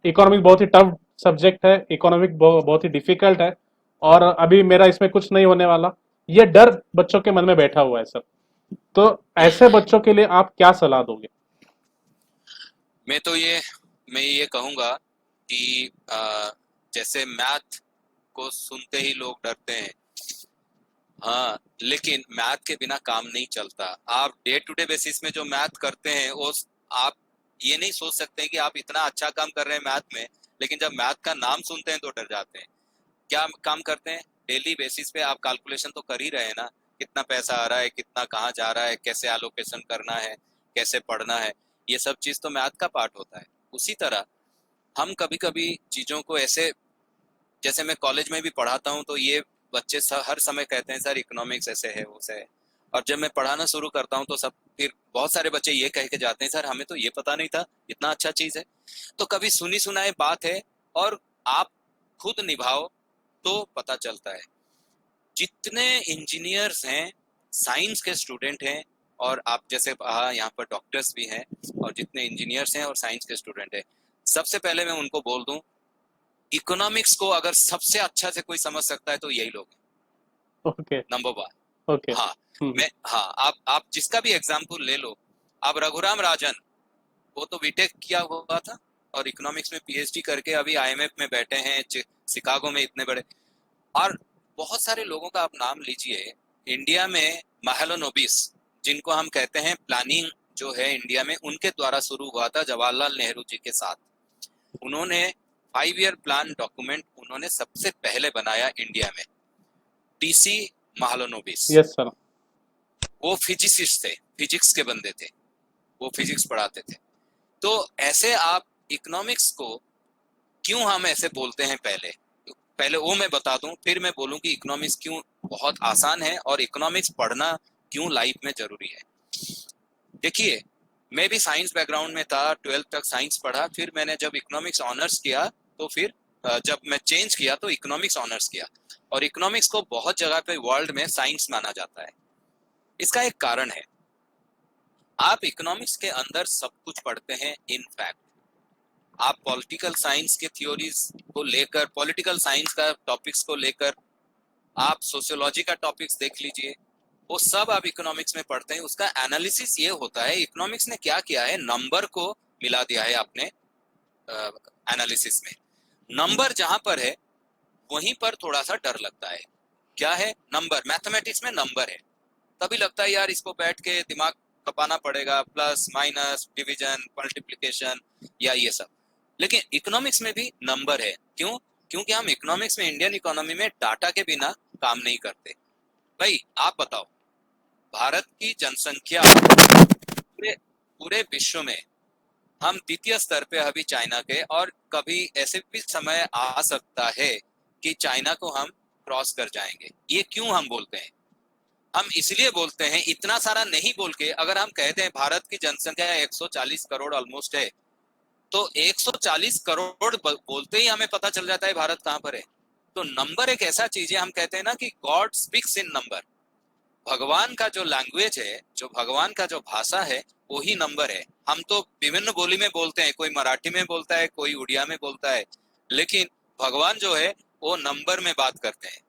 [SPEAKER 3] इकोनॉमिक्स बहुत ही टफ सब्जेक्ट है, इकोनॉमिक बहुत ही डिफिकल्ट है, और अभी मेरा इसमें कुछ नहीं होने वाला। ये डर बच्चों के मन में बैठा हुआ है सर। तो ऐसे
[SPEAKER 2] हम्म।
[SPEAKER 3] बच्चों के लिए आप क्या सलाह दोगे?
[SPEAKER 2] मैं तो ये कहूंगा कि जैसे मैथ को सुनते ही लोग डरते हैं, हाँ, लेकिन मैथ के बिना काम नहीं चलता। आप डे टू डे बेसिस में जो मैथ करते हैं वो आप ये नहीं सोच सकते हैं कि आप इतना अच्छा काम कर रहे हैं मैथ में, लेकिन जब मैथ का नाम सुनते हैं तो डर जाते हैं। क्या काम करते हैं? डेली बेसिस पे आप कैलकुलेशन तो कर ही रहे हैं ना, कितना पैसा आ रहा है, कितना कहाँ जा रहा है, कैसे एलोकेशन करना है, कैसे पढ़ना है, ये सब चीज तो मैथ का पार्ट होता है। उसी तरह हम कभी कभी चीजों को ऐसे, जैसे मैं कॉलेज में भी पढ़ाता हूँ तो ये बच्चे हर समय कहते हैं सर इकोनॉमिक्स ऐसे है वैसे है, और जब मैं पढ़ाना शुरू करता हूँ तो सब फिर बहुत सारे बच्चे ये कह के जाते हैं सर हमें तो ये पता नहीं था, इतना अच्छा चीज है। तो कभी सुनी सुनाई बात है, और आप खुद निभाओ तो पता चलता है। जितने इंजीनियर्स हैं, साइंस के स्टूडेंट हैं, और आप जैसे यहाँ पर डॉक्टर्स भी हैं, और जितने इंजीनियर्स हैं और साइंस के स्टूडेंट हैं, सबसे पहले मैं उनको बोल दूं, इकोनॉमिक्स को अगर सबसे अच्छा से कोई समझ सकता है तो यही लोग हैं,
[SPEAKER 3] ओके।
[SPEAKER 2] Number one.
[SPEAKER 3] ओके।
[SPEAKER 2] हाँ। हाँ, आप जिसका भी एग्जाम्पल ले लो, आप रघुराम राजन, वो तो बीटेक किया हुआ था और इकोनॉमिक्स में पीएचडी करके अभी आईएमएफ में बैठे हैं, शिकागो में इतने बड़े। और बहुत सारे लोगों का आप नाम लीजिए इंडिया में, महलोनोबिस जिनको हम कहते हैं, प्लानिंग जो है इंडिया में उनके द्वारा शुरू हुआ था जवाहरलाल नेहरू जी के साथ। उन्होंने 5 ईयर प्लान डॉक्यूमेंट उन्होंने सबसे पहले बनाया इंडिया में, टीसी महालोनोबिस।
[SPEAKER 3] Yes sir.
[SPEAKER 2] वो फिजिसिस्ट थे, फिजिक्स के बंदे थे, वो फिजिक्स पढ़ाते थे। तो ऐसे आप इकोनॉमिक्स को क्यों हम ऐसे बोलते हैं, पहले पहले वो मैं बता दूं, फिर मैं बोलूं कि इकोनॉमिक्स क्यों बहुत आसान है और इकोनॉमिक्स पढ़ना क्यों लाइफ में जरूरी है। देखिए, मैं भी साइंस बैकग्राउंड में था, 12th तक साइंस पढ़ा, फिर मैंने जब इकोनॉमिक्स ऑनर्स किया तो फिर जब मैं चेंज किया तो इकोनॉमिक्स ऑनर्स किया। और इकोनॉमिक्स को बहुत जगह पे वर्ल्ड में साइंस माना जाता है। इसका एक कारण है, आप इकोनॉमिक्स के अंदर सब कुछ पढ़ते हैं। इनफैक्ट आप पॉलिटिकल साइंस के थ्योरीज को लेकर, पॉलिटिकल साइंस का टॉपिक्स को लेकर, आप सोशियोलॉजी का टॉपिक्स देख लीजिए, वो सब आप इकोनॉमिक्स में पढ़ते हैं। उसका एनालिसिस ये होता है, इकोनॉमिक्स ने क्या किया है, नंबर को मिला दिया है आपने एनालिसिस में। नंबर जहां पर है वहीं पर थोड़ा सा डर लगता है। क्या है? नंबर। मैथमेटिक्स में नंबर है, तभी लगता है यार इसको बैठ के दिमाग खपाना पड़ेगा, प्लस माइनस डिवीजन मल्टीप्लिकेशन या ये सब। लेकिन इकोनॉमिक्स में भी नंबर है। क्यों? क्योंकि हम इकोनॉमिक्स में, इंडियन इकोनॉमी में डाटा के बिना काम नहीं करते। भाई आप बताओ, भारत की जनसंख्या पूरे पूरे विश्व में हम द्वितीय स्तर पे अभी चाइना के, और कभी ऐसे भी समय आ सकता है कि चाइना को हम क्रॉस कर जाएंगे। ये क्यों हम बोलते हैं? हम इसलिए बोलते हैं, इतना सारा नहीं बोल के, अगर हम कहते हैं भारत की जनसंख्या 140 करोड़ ऑलमोस्ट है, तो 140 करोड़ बोलते ही हमें पता चल जाता है भारत कहां पर है। तो नंबर एक ऐसा चीज है, हम कहते हैं ना कि गॉड स्पीक्स इन नंबर। भगवान का जो लैंग्वेज है, जो भगवान का जो भाषा है, वही नंबर है। हम तो विभिन्न बोली में बोलते हैं, कोई मराठी में बोलता है, कोई उड़िया में बोलता है, लेकिन भगवान जो है वो नंबर में बात करते हैं।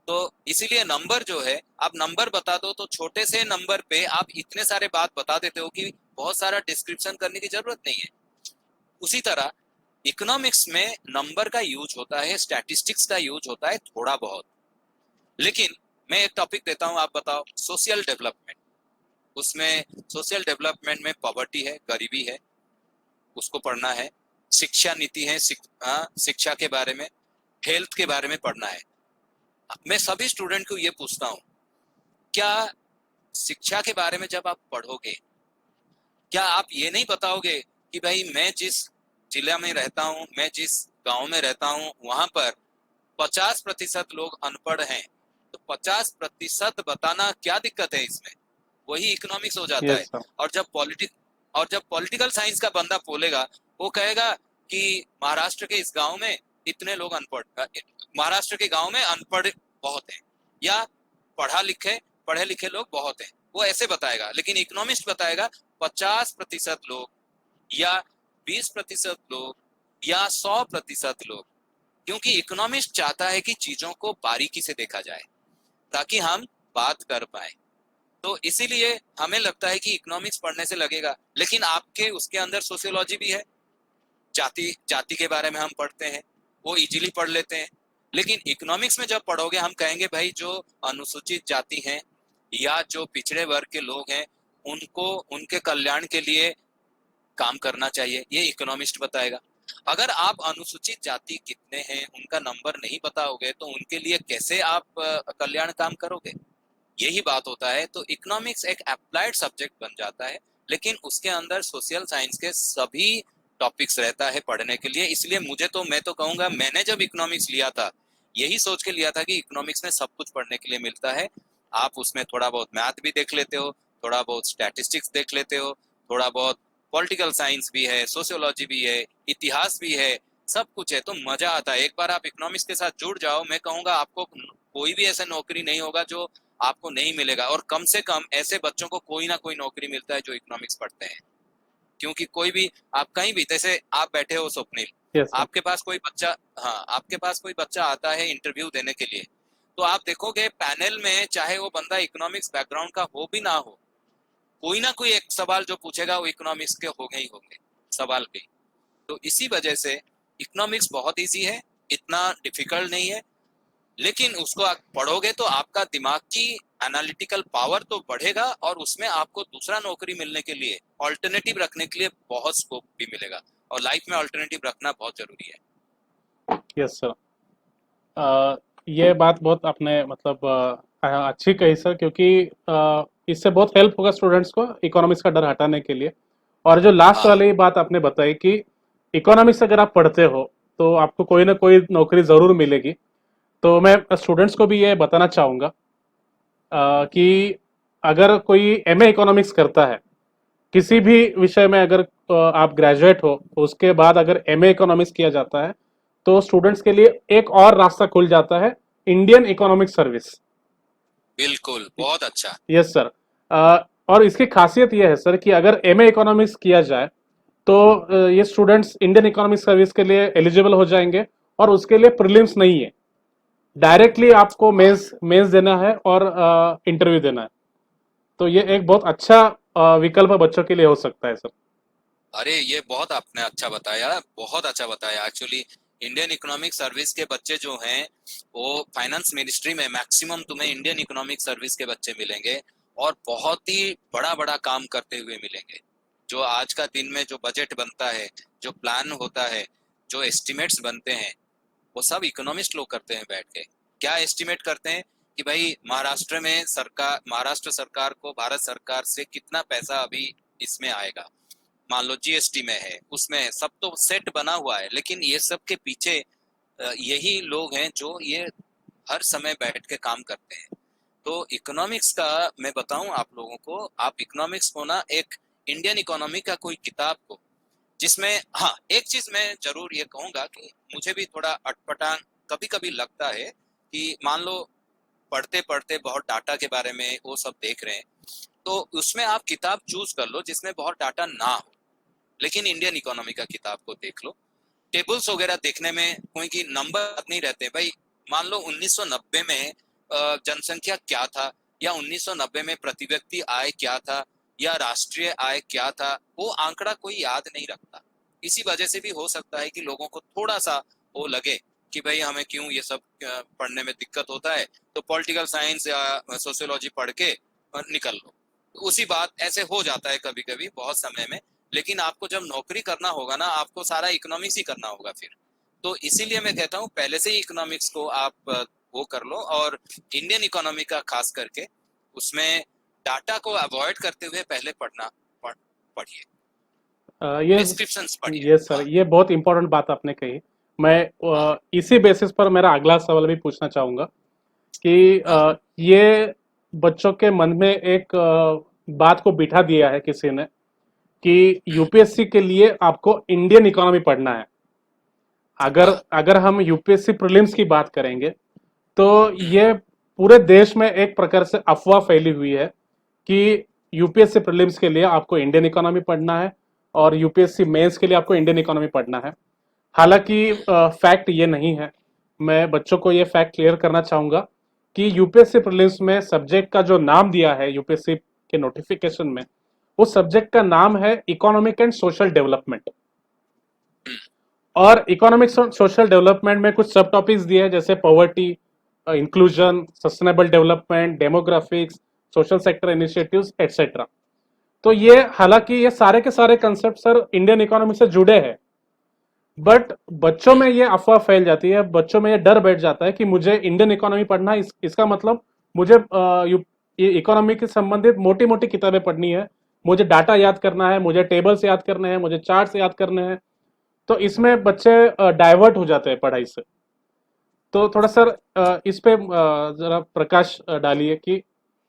[SPEAKER 2] तो इसीलिए नंबर जो है, आप नंबर बता दो तो छोटे से नंबर पे आप इतने सारे बात बता देते हो कि बहुत सारा डिस्क्रिप्शन करने की जरूरत नहीं है। उसी तरह इकोनॉमिक्स में नंबर का यूज होता है, स्टैटिस्टिक्स का यूज होता है थोड़ा बहुत। लेकिन मैं एक टॉपिक देता हूं, आप बताओ, सोशल डेवलपमेंट। उसमें सोशल डेवलपमेंट में पॉवर्टी है, गरीबी है, उसको पढ़ना है। शिक्षा नीति है, शिक्षा के बारे में, हेल्थ के बारे में पढ़ना है। मैं सभी स्टूडेंट को ये पूछता हूँ, क्या शिक्षा के बारे में जब आप पढ़ोगे, क्या आप ये नहीं बताओगे कि भाई मैं जिस जिला में रहता हूँ, मैं जिस गांव में रहता हूँ, वहां पर 50% लोग अनपढ़ हैं, तो 50% बताना क्या दिक्कत है इसमें? वही इकोनॉमिक्स हो जाता है।
[SPEAKER 3] Yes sir.
[SPEAKER 2] और जब पॉलिटिकल साइंस का बंदा बोलेगा, वो कहेगा कि महाराष्ट्र के इस गांव में इतने लोग अनपढ़, महाराष्ट्र के गांव में अनपढ़ बहुत हैं, या पढ़े लिखे लोग बहुत हैं, वो ऐसे बताएगा। लेकिन इकोनॉमिस्ट बताएगा 50% लोग, या 20% लोग, या 100% लोग। क्योंकि इकोनॉमिस्ट चाहता है कि चीजों को बारीकी से देखा जाए ताकि हम बात कर पाए। तो इसीलिए हमें लगता है कि इकोनॉमिक्स पढ़ने से लगेगा, लेकिन आपके उसके अंदर सोशियोलॉजी भी है, जाति के बारे में हम पढ़ते हैं, वो इजीली पढ़ लेते हैं। लेकिन इकोनॉमिक्स में जब पढ़ोगे, हम कहेंगे भाई जो अनुसूचित जाति हैं या जो पिछड़े वर्ग के लोग हैं, उनको उनके कल्याण के लिए काम करना चाहिए, ये इकोनॉमिस्ट बताएगा। अगर आप अनुसूचित जाति कितने हैं उनका नंबर नहीं बताओगे, तो उनके लिए कैसे आप कल्याण काम करोगे? यही बात होता है। तो इकोनॉमिक्स एक अप्लाइड सब्जेक्ट बन जाता है, लेकिन उसके अंदर सोशल साइंस के सभी टॉपिक्स रहता है पढ़ने के लिए। इसलिए मैं तो कहूंगा, मैंने जब इकोनॉमिक्स लिया था, यही सोच के लिया था कि इकोनॉमिक्स में सब कुछ पढ़ने के लिए मिलता है। आप उसमें थोड़ा बहुत मैथ भी देख लेते हो, थोड़ा बहुत स्टैटिस्टिक्स देख लेते हो, थोड़ा बहुत पॉलिटिकल साइंस भी है, सोशियोलॉजी भी है, इतिहास भी है, सब कुछ है। तो मजा आता है। एक बार आप इकोनॉमिक्स के साथ जुड़ जाओ, मैं कहूंगा आपको कोई भी ऐसा नौकरी नहीं होगा जो आपको नहीं मिलेगा, और कम से कम ऐसे बच्चों को कोई ना कोई नौकरी मिलता है जो इकोनॉमिक्स पढ़ते हैं। क्योंकि कोई भी, आप कहीं भी, जैसे आप बैठे हो स्वप्निल,
[SPEAKER 3] यस सर।
[SPEAKER 2] आपके पास कोई बच्चा, हाँ, आपके पास कोई बच्चा आता है इंटरव्यू देने के लिए, तो आप देखोगे पैनल में, चाहे वो बंदा इकोनॉमिक्स बैकग्राउंड का हो भी ना हो, कोई ना कोई एक सवाल जो पूछेगा वो इकोनॉमिक्स के होंगे ही होंगे सवाल भी। तो इसी वजह से इकोनॉमिक्स बहुत इजी है, इतना डिफिकल्ट नहीं है। लेकिन उसको आप पढ़ोगे तो आपका दिमाग की एनालिटिकल पावर तो बढ़ेगा, और उसमें आपको दूसरा नौकरी मिलने के लिए, ऑल्टरनेटिव रखने के लिए बहुत स्कोप भी मिलेगा। और लाइफ में ऑल्टरनेटिव रखना बहुत जरूरी है।
[SPEAKER 3] Yes sir. ये बात बहुत आपने मतलब अच्छी कही सर, क्योंकि इससे बहुत हेल्प होगा स्टूडेंट्स को इकोनॉमिक्स का डर हटाने के लिए। और जो लास्ट
[SPEAKER 2] हाँ
[SPEAKER 3] वाली बात आपने बताई कि इकोनॉमिक्स अगर आप पढ़ते हो तो आपको कोई ना कोई नौकरी जरूर मिलेगी, तो मैं स्टूडेंट्स को भी ये बताना चाहूंगा कि अगर कोई एमए इकोनॉमिक्स करता है, किसी भी विषय में अगर आप ग्रेजुएट हो, उसके बाद अगर एमए इकोनॉमिक्स किया जाता है, तो स्टूडेंट्स के लिए एक और रास्ता खुल जाता है, इंडियन इकोनॉमिक सर्विस।
[SPEAKER 2] बिल्कुल, बहुत अच्छा।
[SPEAKER 3] Yes sir. और इसकी खासियत यह है सर कि अगर एमए इकोनॉमिक्स किया जाए तो ये स्टूडेंट्स इंडियन इकोनॉमिक सर्विस के लिए एलिजिबल हो जाएंगे, और उसके लिए प्रीलिम्स नहीं है, डायरेक्टली आपको
[SPEAKER 2] हाँ,
[SPEAKER 3] मेंस मेंस देना है और इंटरव्यू देना है। तो ये एक बहुत अच्छा विकल्प बच्चों के लिए हो सकता है सर।
[SPEAKER 2] अरे ये बहुत आपने अच्छा बताया, बहुत अच्छा बताया। एक्चुअली इंडियन इकोनॉमिक सर्विस के बच्चे जो हैं, वो फाइनेंस मिनिस्ट्री में मैक्सिमम तुम्हें इंडियन इकोनॉमिक सर्विस के बच्चे मिलेंगे, और बहुत ही बड़ा बड़ा काम करते हुए मिलेंगे। जो आज का दिन में जो बजट बनता है, जो प्लान होता है, जो एस्टिमेट्स बनते हैं, वो सब इकोनॉमिस्ट लोग करते हैं बैठ के। क्या एस्टिमेट करते हैं कि भाई महाराष्ट्र सरकार को भारत सरकार से कितना पैसा अभी इसमें आएगा। मान लो जीएसटी में है, उसमें है, सब तो सेट बना हुआ है, लेकिन ये सब के पीछे यही लोग हैं जो ये हर समय बैठ के काम करते हैं। तो इकोनॉमिक्स का मैं बताऊं आप लोगों को, आप इकोनॉमिक्स को ना, एक इंडियन इकोनॉमी का कोई किताब को, जिसमें, हाँ, एक चीज मैं जरूर ये कहूंगा कि मुझे भी थोड़ा अटपटा कभी कभी लगता है कि मान लो पढ़ते पढ़ते बहुत डाटा के बारे में वो सब देख रहे हैं, तो उसमें आप किताब चूज कर लो जिसमें बहुत डाटा ना हो। लेकिन इंडियन इकोनॉमी का किताब को देख लो, टेबल्स वगैरह देखने में कोई की नंबर नहीं रहते भाई। मान लो 1990 में जनसंख्या क्या था, या 1990 में प्रति व्यक्ति आय क्या था, या राष्ट्रीय आय क्या था, वो आंकड़ा कोई याद नहीं रखता। इसी वजह से भी हो सकता है कि लोगों को थोड़ा सा वो लगे कि भाई हमें क्यों ये सब पढ़ने में दिक्कत होता है, तो पॉलिटिकल साइंस या सोशियोलॉजी पढ़ के निकल लो। उसी बात ऐसे हो जाता है कभी कभी बहुत समय में, लेकिन आपको जब नौकरी करना होगा ना, आपको सारा इकोनॉमिक्स ही करना होगा फिर। तो इसीलिए मैं कहता हूँ पहले से ही इकोनॉमिक्स को आप वो कर लो, और इंडियन इकोनॉमी का खास करके उसमें डाटा को अवॉइड करते हुए पहले पढ़िए,
[SPEAKER 3] ये
[SPEAKER 2] डिस्क्रिप्शंस पढ़िए।
[SPEAKER 3] ये सर,
[SPEAKER 2] हाँ
[SPEAKER 3] ये बहुत इंपॉर्टेंट बात आपने कही। मैं
[SPEAKER 2] हाँ
[SPEAKER 3] इसी बेसिस पर मेरा अगला सवाल भी पूछना चाहूंगा कि
[SPEAKER 2] हाँ
[SPEAKER 3] ये बच्चों के मन में एक बात को बिठा दिया है किसी ने कि यूपीएससी के लिए आपको इंडियन इकोनॉमी पढ़ना है। अगर
[SPEAKER 2] हाँ
[SPEAKER 3] अगर हम यूपीएससी प्रीलिम्स की बात करेंगे तो
[SPEAKER 2] हम्म,
[SPEAKER 3] ये पूरे देश में एक प्रकार से अफवाह फैली हुई है कि यूपीएससी प्रीलिम्स के लिए आपको इंडियन इकोनॉमी पढ़ना है और यूपीएससी मेंस के लिए आपको इंडियन इकोनॉमी पढ़ना है। हालांकि फैक्ट ये नहीं है। मैं बच्चों को ये फैक्ट क्लियर करना चाहूंगा कि यूपीएससी प्रीलिम्स में सब्जेक्ट का जो नाम दिया है यूपीएससी के नोटिफिकेशन में, उस सब्जेक्ट का नाम है इकोनॉमिक एंड सोशल डेवलपमेंट। और इकोनॉमिक सोशल डेवलपमेंट में कुछ सब टॉपिक्स दिए हैं जैसे poverty, inclusion, sustainable development, demographics, social sector initiatives etcetera. तो ये हालांकि ये सारे के सारे कंसेप्ट सर इंडियन इकोनॉमी से जुड़े हैं, बट बच्चों में ये अफवाह फैल जाती है, बच्चों में ये डर बैठ जाता है कि मुझे इंडियन इकोनॉमी पढ़ना है, इसका मतलब मुझे इकोनॉमी के संबंधित मोटी मोटी किताबें पढ़नी है, मुझे डाटा याद करना है, मुझे टेबल्स याद करने हैं, मुझे चार्ट्स याद करने हैं। तो इसमें बच्चे डाइवर्ट हो जाते हैं पढ़ाई से। तो थोड़ा सर इस पे जरा प्रकाश डालिए कि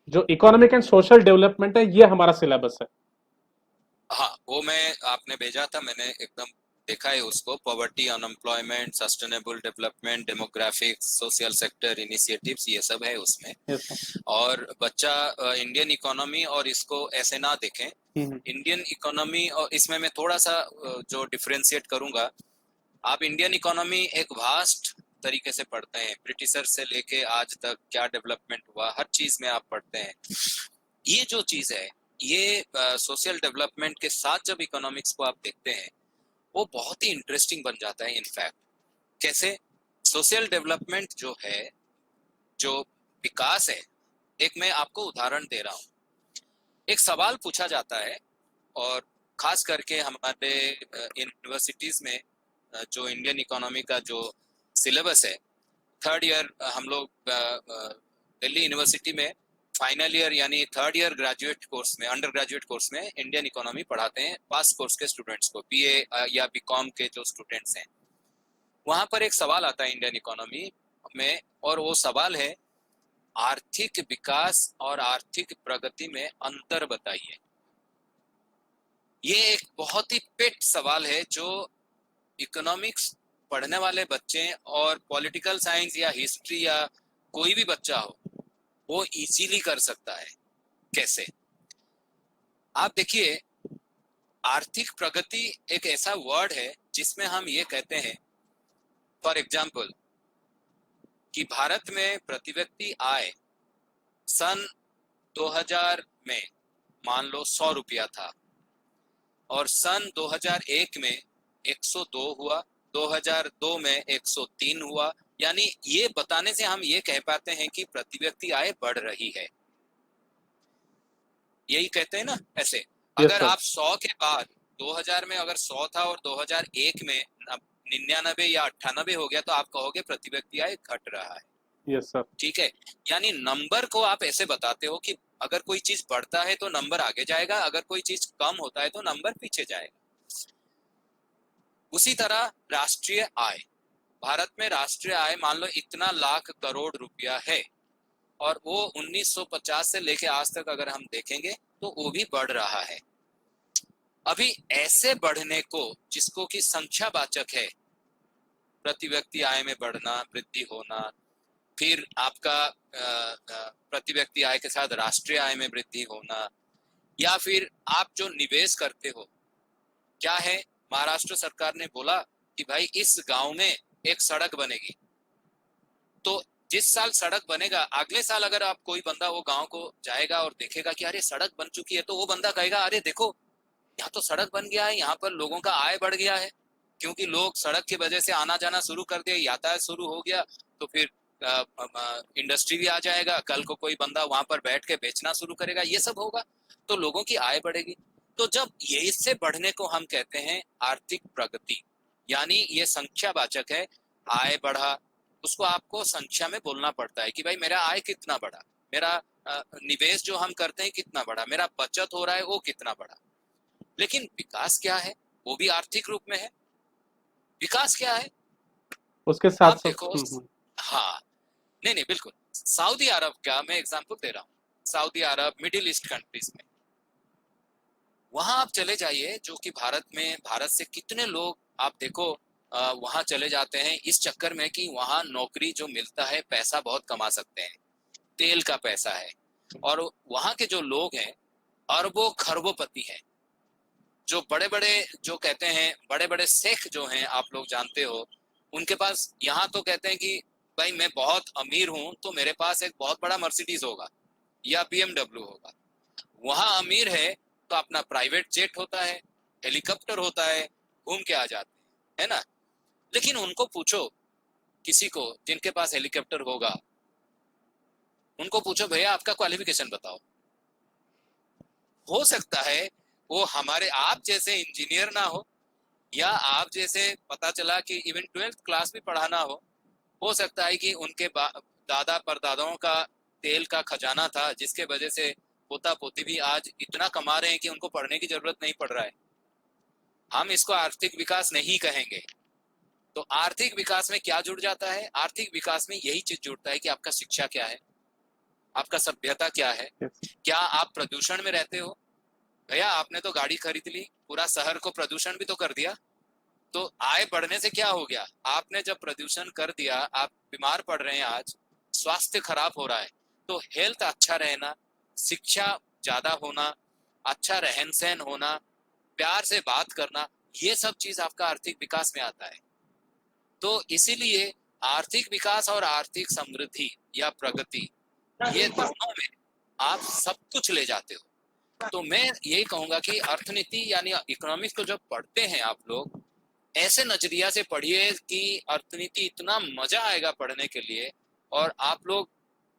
[SPEAKER 3] जो इकोनॉमिक एंड सोशल डेवलपमेंट है ये हमारा सिलेबस है।
[SPEAKER 2] हाँ, वो मैं आपने भेजा था, मैंने एकदम देखा है उसको। Poverty, unemployment, sustainable development, demographics, social sector initiatives, ये सब है उसमें।
[SPEAKER 3] Yes sir.
[SPEAKER 2] और बच्चा इंडियन इकोनॉमी और इसको ऐसे ना देखें। इंडियन इकोनॉमी और इसमें मैं थोड़ा सा जो डिफरेंशिएट करूंगा, आप इंडियन इकोनॉमी एक वास्ट तरीके से पढ़ते हैं, ब्रिटिशर से लेके आज तक क्या डेवलपमेंट हुआ हर चीज में आप पढ़ते हैं। ये जो चीज है, ये सोशल डेवलपमेंट के साथ जब इकोनॉमिक्स को आप देखते हैं, वो बहुत ही इंटरेस्टिंग बन जाता है। इनफैक्ट कैसे सोशल डेवलपमेंट जो है, जो विकास है, एक मैं आपको उदाहरण दे रहा हूँ। एक सवाल पूछा जाता है, और खास करके हमारे यूनिवर्सिटीज में जो इंडियन इकोनॉमी का जो सिलेबस है, थर्ड ईयर हम लोग दिल्ली यूनिवर्सिटी में फाइनल ईयर यानी थर्ड ईयर ग्रेजुएट कोर्स में, अंडर ग्रेजुएट कोर्स में इंडियन इकोनॉमी पढ़ाते हैं पास कोर्स के स्टूडेंट्स को, बीए या बीकॉम के जो स्टूडेंट्स हैं। वहां पर एक सवाल आता है इंडियन इकोनॉमी में, और वो सवाल है आर्थिक विकास और आर्थिक प्रगति में अंतर बताइए। ये एक बहुत ही पेट सवाल है जो इकोनॉमिक्स पढ़ने वाले बच्चे और पॉलिटिकल साइंस या हिस्ट्री या कोई भी बच्चा हो, वो इजीली कर सकता है। कैसे? आप देखिए, आर्थिक प्रगति एक ऐसा वर्ड है जिसमें हम ये कहते हैं, फॉर एग्जाम्पल, कि भारत में प्रति व्यक्ति आय सन 2000 में मान लो 100 रुपया था, और सन 2001 में 102 हुआ, 2002 में 103 हुआ। यानी ये बताने से हम ये कह पाते हैं कि प्रति व्यक्ति आय बढ़ रही है। यही कहते हैं ना ऐसे।
[SPEAKER 3] यस
[SPEAKER 2] अगर
[SPEAKER 3] सर।
[SPEAKER 2] आप 100 के बाद 2000 में अगर 100 था और 2001 में 99 या 98 हो गया, तो आप कहोगे प्रति व्यक्ति आय घट रहा है।
[SPEAKER 3] Yes sir.
[SPEAKER 2] ठीक है, यानी नंबर को आप ऐसे बताते हो कि अगर कोई चीज बढ़ता है तो नंबर आगे जाएगा, अगर कोई चीज कम होता है तो नंबर पीछे जाएगा। उसी तरह राष्ट्रीय आय, भारत में राष्ट्रीय आय मान लो इतना लाख करोड़ रुपया है, और वो 1950 से लेके आज तक अगर हम देखेंगे तो वो भी बढ़ रहा है। अभी ऐसे बढ़ने को, जिसको कि संख्यावाचक है, प्रति व्यक्ति आय में बढ़ना, वृद्धि होना, फिर आपका प्रति व्यक्ति आय के साथ राष्ट्रीय आय में वृद्धि होना, या फिर आप जो निवेश करते हो, क्या है, महाराष्ट्र सरकार ने बोला कि भाई इस गांव में एक सड़क बनेगी, तो जिस साल सड़क बनेगा अगले साल अगर आप कोई बंदा वो गांव को जाएगा और देखेगा कि अरे सड़क बन चुकी है, तो वो बंदा कहेगा अरे देखो यहाँ तो सड़क बन गया है, यहाँ पर लोगों का आय बढ़ गया है, क्योंकि लोग सड़क की वजह से आना जाना शुरू कर दिया, यातायात शुरू हो गया, तो फिर इंडस्ट्री भी आ जाएगा, कल को कोई बंदा वहां पर बैठ के बेचना शुरू करेगा, ये सब होगा, तो लोगों की आय बढ़ेगी। तो जब ये इससे बढ़ने को हम कहते हैं आर्थिक प्रगति, यानी ये संख्यावाचक है, आय बढ़ा, उसको आपको संख्या में बोलना पड़ता है कि भाई मेरा आय कितना बढ़ा, मेरा निवेश जो हम करते हैं कितना बढ़ा, मेरा बचत हो रहा है वो कितना बढ़ा। लेकिन विकास क्या है, वो भी आर्थिक रूप में है। विकास क्या है,
[SPEAKER 3] उसके साथ
[SPEAKER 2] आप
[SPEAKER 3] साथ
[SPEAKER 2] देखो, हाँ, नहीं नहीं बिल्कुल, सऊदी अरब का मैं एग्जांपल दे रहा हूँ, सऊदी अरब, मिडिल ईस्ट कंट्रीज में, वहां आप चले जाइए, जो कि भारत से कितने लोग आप देखो वहां चले जाते हैं इस चक्कर में कि वहां नौकरी जो मिलता है, पैसा बहुत कमा सकते हैं, तेल का पैसा है, और वहां के जो लोग हैं अरबों खरबोपति हैं, जो बड़े बड़े, जो कहते हैं बड़े बड़े शेख जो हैं, आप लोग जानते हो, उनके पास, यहाँ तो कहते हैं कि भाई मैं बहुत अमीर हूं तो मेरे पास एक बहुत बड़ा मर्सिडीज होगा या BMW होगा। वहां अमीर है तो अपना प्राइवेट जेट होता है, हेलीकॉप्टर होता है, घूम के आ जाते हैं, है ना। लेकिन उनको पूछो, किसी को जिनके पास हेलीकॉप्टर होगा, उनको पूछो भैया आपका क्वालिफिकेशन बताओ, हो सकता है वो हमारे आप जैसे इंजीनियर ना या आप जैसे पता चला कि इवन 12th क्लास भी पढ़ाना हो सकता है कि उनके दादा परदादाओं का तेल का खजाना था, जिसके वजह से पोता पोती भी आज इतना कमा रहे हैं कि उनको पढ़ने की जरूरत नहीं पड़ रहा है। हम इसको आर्थिक विकास नहीं कहेंगे। तो आर्थिक विकास में क्या जुड़ जाता है, आर्थिक विकास में यही चीज जुड़ता है कि आपका शिक्षा क्या है, आपका सभ्यता क्या है, क्या आप प्रदूषण में रहते हो। भैया आपने तो गाड़ी खरीद ली, पूरा शहर को प्रदूषण भी तो कर दिया, तो आय बढ़ने से क्या हो गया, आपने जब प्रदूषण कर दिया, आप बीमार पड़ रहे हैं, आज स्वास्थ्य खराब हो रहा है। तो हेल्थ अच्छा रहना, शिक्षा ज्यादा होना, अच्छा रहन सहन होना, प्यार से बात करना, ये सब चीज आपका आर्थिक विकास में आता है। तो इसीलिए आर्थिक विकास और आर्थिक समृद्धि या प्रगति, ये दोनों में आप सब कुछ ले जाते हो। तो मैं यही कहूंगा कि अर्थनीति यानी इकोनॉमिक्स को जब पढ़ते हैं आप लोग, ऐसे नजरिया से पढ़िए कि अर्थनीति इतना मजा आएगा पढ़ने के लिए। और आप लोग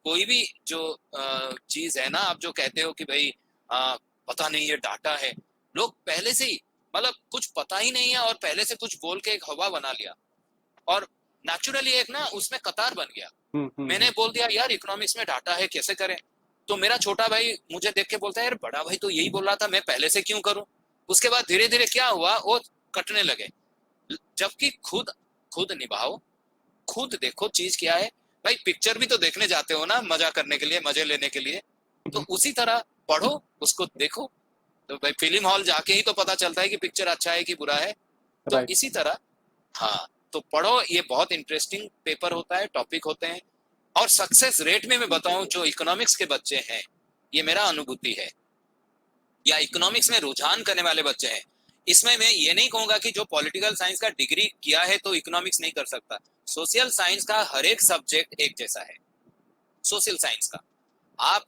[SPEAKER 2] कोई भी जो चीज है ना, आप जो कहते हो कि भाई पता नहीं ये डाटा है, लोग पहले से ही मतलब कुछ पता ही नहीं है और पहले से कुछ बोल के एक हवा बना लिया और नेचुरली एक ना उसमें कतार बन गया। मैंने बोल दिया यार इकोनॉमिक्स में डाटा है, कैसे करें, तो मेरा छोटा भाई मुझे देख के बोलता है यार बड़ा भाई तो यही बोल रहा था, मैं पहले से क्यों करूं। उसके बाद धीरे धीरे क्या हुआ, वो कटने लगे। जबकि खुद निभाओ, खुद देखो चीज क्या है। भाई पिक्चर भी तो देखने जाते हो ना, मजा करने के लिए, मजे लेने के लिए, तो उसी तरह पढ़ो, उसको देखो। तो भाई फिल्म हॉल जाके ही तो पता चलता है कि पिक्चर अच्छा है कि बुरा है। तो इसी तरह हाँ, तो पढ़ो, ये बहुत इंटरेस्टिंग पेपर होता है, टॉपिक होते हैं। और सक्सेस रेट में मैं बताऊं, जो इकोनॉमिक्स के बच्चे हैं, ये मेरा अनुभूति है, या इकोनॉमिक्स में रुझान करने वाले बच्चे हैं, इसमें मैं ये नहीं कहूंगा कि जो पॉलिटिकल साइंस का डिग्री किया है तो इकोनॉमिक्स नहीं कर सकता। सोशल साइंस का हर एक सब्जेक्ट एक जैसा है, सोशल साइंस का। आप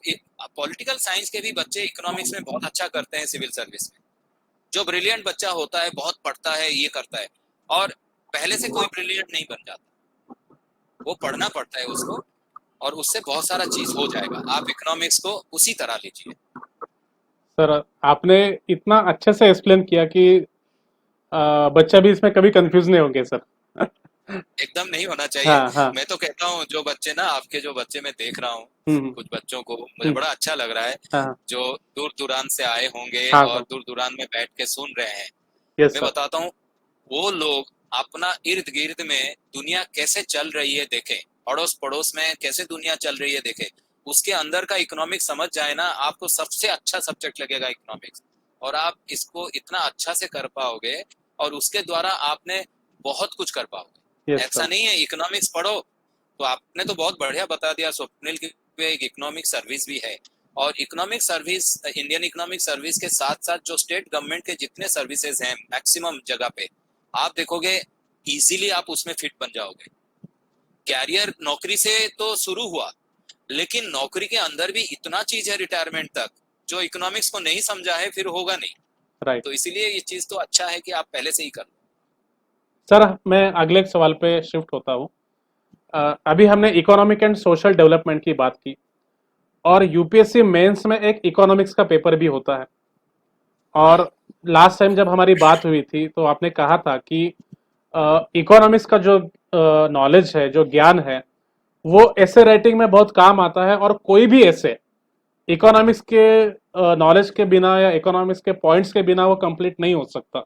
[SPEAKER 2] पॉलिटिकल साइंस के भी बच्चे इकोनॉमिक्स में बहुत अच्छा करते हैं सिविल सर्विस में। जो ब्रिलियंट बच्चा होता है, बहुत पढ़ता है, ये करता है, और पहले से कोई ब्रिलियंट नहीं बन जाता, वो पढ़ना पड़ता है उसको, और उससे बहुत सारा चीज हो जाएगा। आप इकोनॉमिक्स को उसी तरह लीजिए।
[SPEAKER 3] सर आपने इतना अच्छे से एक्सप्लेन किया कि बच्चा भी इसमें कभी कंफ्यूज नहीं होंगे सर।
[SPEAKER 2] एकदम नहीं होना चाहिए।
[SPEAKER 3] हाँ हाँ।
[SPEAKER 2] मैं तो कहता हूँ जो बच्चे ना, आपके जो बच्चे मैं देख रहा हूँ, कुछ बच्चों को मुझे
[SPEAKER 3] हम्म,
[SPEAKER 2] बड़ा अच्छा लग रहा है,
[SPEAKER 3] हाँ
[SPEAKER 2] जो दूर दुरान से आए होंगे
[SPEAKER 3] हाँ
[SPEAKER 2] और
[SPEAKER 3] सर।
[SPEAKER 2] दूर दुरान में बैठ के सुन रहे हैं।
[SPEAKER 3] यस
[SPEAKER 2] मैं
[SPEAKER 3] सर।
[SPEAKER 2] बताता हूँ, वो लोग अपना इर्द गिर्द में दुनिया कैसे चल रही है देखें, अड़ोस पड़ोस में कैसे दुनिया चल रही है देखें, उसके अंदर का इकोनॉमिक्स समझ जाए ना, आपको सबसे अच्छा सब्जेक्ट लगेगा इकोनॉमिक्स, और आप इसको इतना अच्छा से कर पाओगे, और उसके द्वारा आपने बहुत कुछ कर पाओगे।
[SPEAKER 3] यस
[SPEAKER 2] ऐसा
[SPEAKER 3] सर।
[SPEAKER 2] नहीं है इकोनॉमिक्स पढ़ो तो आपने तो बहुत बढ़िया बता दिया स्वप्निल की, एक इकोनॉमिक सर्विस भी है, और economic service, Indian economic service के साथ साथ जो स्टेट गवर्नमेंट के जितने सर्विसेज हैं मैक्सिमम जगह पे, आप देखोगे इजीली आप उसमें फिट बन जाओगे। कैरियर नौकरी से तो शुरू हुआ, लेकिन नौकरी के अंदर भी इतना चीज है रिटायरमेंट तक, जो इकोनॉमिक्स को नहीं समझा है फिर होगा नहीं।
[SPEAKER 3] राइट।
[SPEAKER 2] तो इसीलिए ये चीज तो अच्छा है कि आप पहले से ही कर लो।
[SPEAKER 3] सर मैं अगले सवाल पे शिफ्ट होता हूँ। अभी हमने इकोनॉमिक एंड सोशल डेवलपमेंट की बात की, और यूपीएससी मेंस में एक इकोनॉमिक्स का पेपर भी होता है। और लास्ट टाइम जब हमारी बात हुई थी तो आपने कहा था कि इकोनॉमिक्स का जो नॉलेज है, जो ज्ञान है, वो ऐसे राइटिंग में बहुत काम आता है, और कोई भी ऐसे इकोनॉमिक्स के नॉलेज के बिना या इकोनॉमिक्स के पॉइंट्स के बिना वो कंप्लीट नहीं हो सकता।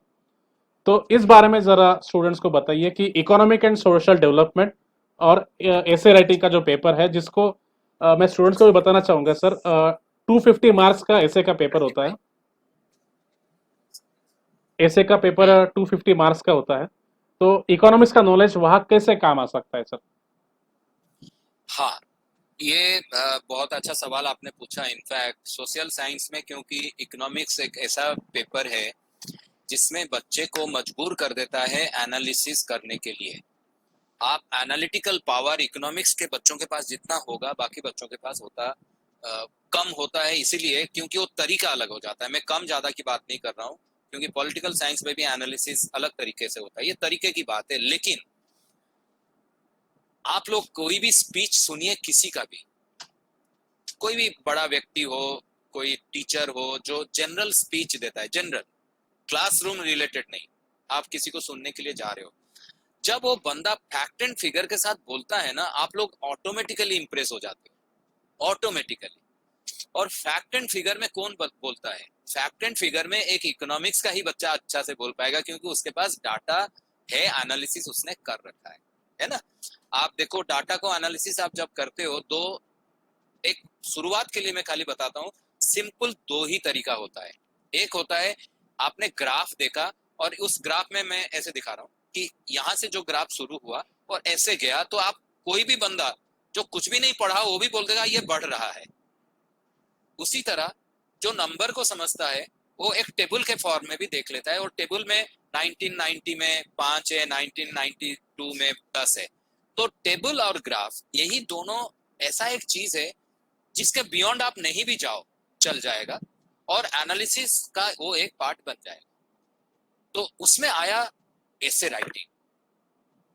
[SPEAKER 3] तो इस बारे में जरा स्टूडेंट्स को बताइए कि इकोनॉमिक एंड सोशल डेवलपमेंट और ऐसे राइटिंग का जो पेपर है, जिसको मैं स्टूडेंट्स को भी बताना चाहूंगा सर, 250 मार्क्स का ऐसे का पेपर होता है। ऐसे का पेपर 250 मार्क्स का होता है। तो इकोनॉमिक्स का नॉलेज वहां कैसे काम आ सकता है सर?
[SPEAKER 2] हाँ, ये बहुत अच्छा सवाल आपने पूछा। इनफैक्ट सोशल साइंस में, क्योंकि इकोनॉमिक्स एक ऐसा पेपर है जिसमें बच्चे को मजबूर कर देता है एनालिसिस करने के लिए। आप एनालिटिकल पावर इकोनॉमिक्स के बच्चों के पास जितना होगा, बाकी बच्चों के पास होता कम होता है, इसीलिए क्योंकि वो तरीका अलग हो जाता है। मैं कम ज्यादा की बात नहीं कर रहा हूँ, क्योंकि पॉलिटिकल साइंस में भी एनालिसिस अलग तरीके से होता है, ये तरीके की बात है। लेकिन आप लोग कोई भी स्पीच सुनिए, किसी का भी, कोई भी बड़ा व्यक्ति हो, कोई टीचर हो जो जनरल स्पीच देता है, जनरल, क्लासरूम रिलेटेड नहीं, आप किसी को सुनने के लिए जा रहे हो, जब वो बंदा फैक्ट एंड फिगर के साथ बोलता है ना, आप लोग ऑटोमेटिकली इंप्रेस हो जाते हो, ऑटोमेटिकली। और फैक्ट एंड फिगर में कौन बोलता है? फैक्ट एंड फिगर में एक इकोनॉमिक्स का ही बच्चा अच्छा से बोल पाएगा, क्योंकि उसके पास डाटा है, एनालिसिस उसने कर रखा है ना। आप देखो, डाटा को एनालिसिस आप जब करते हो, तो एक शुरुआत के लिए मैं खाली बताता हूँ, सिंपल दो ही तरीका होता है। एक होता है, आपने ग्राफ देखा और उस ग्राफ में मैं ऐसे दिखा रहा हूँ कि यहाँ से जो ग्राफ शुरू हुआ और ऐसे गया, तो आप, कोई भी बंदा जो कुछ भी नहीं पढ़ा वो भी बोल देगा ये बढ़ रहा है। उसी तरह जो नंबर को समझता है वो एक टेबल के फॉर्म में भी देख लेता है, और टेबल में 1990 में 5 है, 1992 में 10 है। तो टेबल और ग्राफ, यही दोनों ऐसा एक चीज है जिसके बियॉन्ड आप नहीं भी जाओ, चल जाएगा, और एनालिसिस का वो एक पार्ट बन जाएगा। तो उसमें आया ऐसे राइटिंग।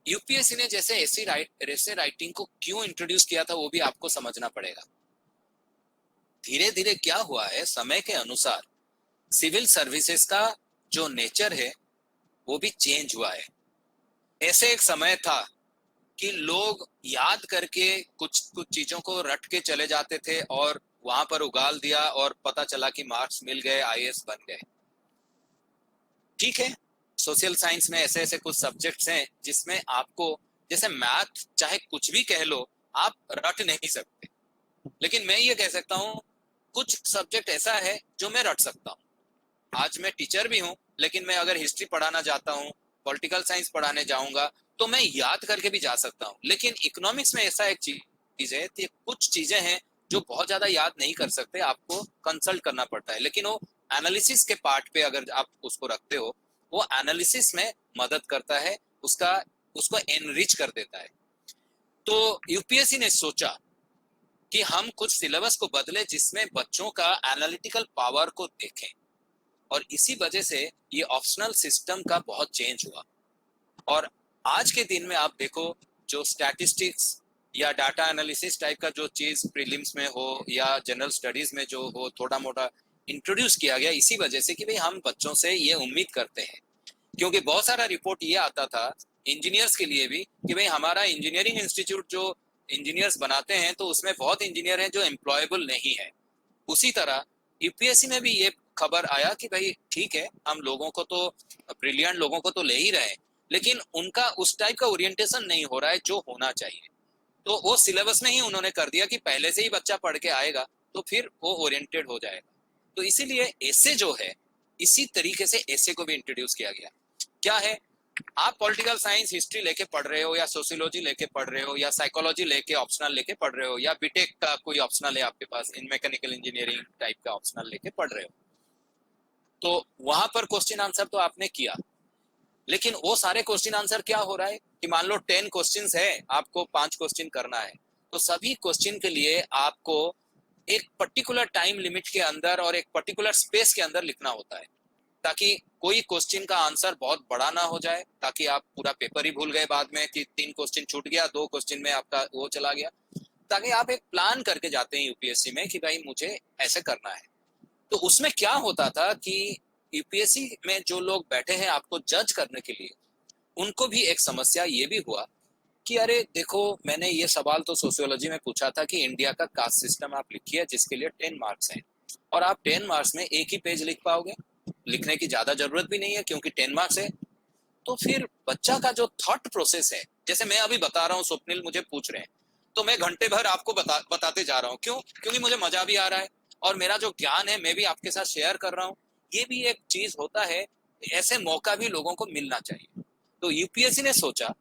[SPEAKER 2] यूपीएससी ने जैसे ऐसे राइटिंग को क्यों इंट्रोड्यूस किया था, वो भी आपको समझना पड़ेगा। धीरे धीरे क्या हुआ है, समय के अनुसार सिविल सर्विसेज का जो नेचर है वो भी चेंज हुआ है। ऐसे एक समय था कि लोग याद करके कुछ कुछ चीजों को रट के चले जाते थे, और वहां पर उगाल दिया और पता चला कि मार्क्स मिल गए, आईएएस बन गए। ठीक है, सोशल साइंस में ऐसे ऐसे कुछ सब्जेक्ट्स हैं जिसमें आपको, जैसे मैथ, चाहे कुछ भी कह लो, आप रट नहीं सकते। लेकिन मैं ये कह सकता हूँ, कुछ सब्जेक्ट ऐसा है जो मैं रट सकता हूँ। आज मैं टीचर भी हूँ, लेकिन मैं अगर हिस्ट्री पढ़ाना चाहता हूँ, पॉलिटिकल साइंस पढ़ाने जाऊंगा, तो मैं याद करके भी जा सकता हूँ। लेकिन इकोनॉमिक्स में ऐसा एक चीज है कि कुछ चीजें हैं जो बहुत ज्यादा याद नहीं कर सकते, आपको कंसल्ट करना पड़ता है। लेकिन वो एनालिसिस के पार्ट पे अगर आप उसको रखते हो, वो एनालिसिस में मदद करता है, उसको एनरिच कर देता है। तो यूपीएससी ने सोचा कि हम कुछ सिलेबस को बदले जिसमें बच्चों का एनालिटिकल पावर को देखें, और इसी वजह से ये ऑप्शनल सिस्टम का बहुत चेंज हुआ। और आज के दिन में आप देखो, जो स्टैटिस्टिक्स या डाटा एनालिसिस टाइप का जो चीज प्रीलिम्स में हो या जनरल स्टडीज में जो हो, थोड़ा मोटा इंट्रोड्यूस किया गया, इसी वजह से कि भाई हम बच्चों से ये उम्मीद करते हैं। क्योंकि बहुत सारा रिपोर्ट ये आता था इंजीनियर्स के लिए भी कि भाई हमारा इंजीनियरिंग इंस्टीट्यूट जो इंजीनियर्स बनाते हैं, तो उसमें बहुत इंजीनियर हैं जो एम्प्लॉयबल नहीं है। उसी तरह यूपीएससी में भी ये खबर आया कि भाई ठीक है, हम लोगों को तो, ब्रिलियंट लोगों को तो ले ही रहे हैं, लेकिन उनका उस टाइप का ओरिएंटेशन नहीं हो रहा है जो होना चाहिए। तो वो सिलेबस में ही उन्होंने कर दिया कि पहले से ही बच्चा पढ़ के आएगा तो फिर वो ओरिएंटेड हो जाएगा। तो इसीलिए ऐसे जो है, इसी तरीके से ऐसे को भी इंट्रोड्यूस किया गया। क्या है, आप पॉलिटिकल साइंस हिस्ट्री लेके पढ़ रहे हो, या सोशियोलॉजी लेके पढ़ रहे हो, या साइकोलॉजी लेके ऑप्शनल लेके पढ़ रहे हो, या बीटेक का कोई ऑप्शनल है आपके पास, इन मैकेनिकल इंजीनियरिंग टाइप का ऑप्शनल लेके पढ़ रहे हो, तो वहां पर क्वेश्चन आंसर तो आपने किया। लेकिन वो सारे क्वेश्चन आंसर क्या हो रहा है कि मान लो 10 क्वेश्चंस है, आपको 5 क्वेश्चन करना है, तो सभी क्वेश्चन के लिए आपको एक पर्टिकुलर टाइम लिमिट के अंदर और एक पर्टिकुलर स्पेस के अंदर लिखना होता है। ताकि कोई क्वेश्चन का आंसर बहुत बड़ा ना हो जाए, ताकि आप पूरा पेपर ही भूल गए बाद में कि 3 क्वेश्चन छूट गया, 2 क्वेश्चन में आपका वो चला गया। ताकि आप एक प्लान करके जाते हैं यूपीएससी में कि भाई मुझे ऐसे करना है। तो उसमें क्या होता था कि यूपीएससी में जो लोग बैठे हैं आपको जज करने के लिए, उनको भी एक समस्या ये भी हुआ कि अरे देखो, मैंने ये सवाल तो सोशियोलॉजी में पूछा था कि इंडिया का कास्ट सिस्टम आप लिखिए जिसके लिए 10 मार्क्स हैं, और आप 10 मार्क्स में एक ही पेज लिख पाओगे, लिखने की ज्यादा जरूरत भी नहीं है क्योंकि 10 मार्क्स है। तो फिर बच्चा का जो थॉट प्रोसेस है, जैसे मैं अभी बता रहा हूँ, स्वप्निल मुझे पूछ रहे हैं तो मैं घंटे भर आपको बताते जा रहा हूँ। क्यों? क्योंकि मुझे मजा भी आ रहा है और मेरा जो ज्ञान है मैं भी आपके साथ शेयर कर रहा हूँ। ये भी एक चीज होता है, ऐसे मौका भी लोगों को मिलना चाहिए। तो यूपीएससी ने सोचा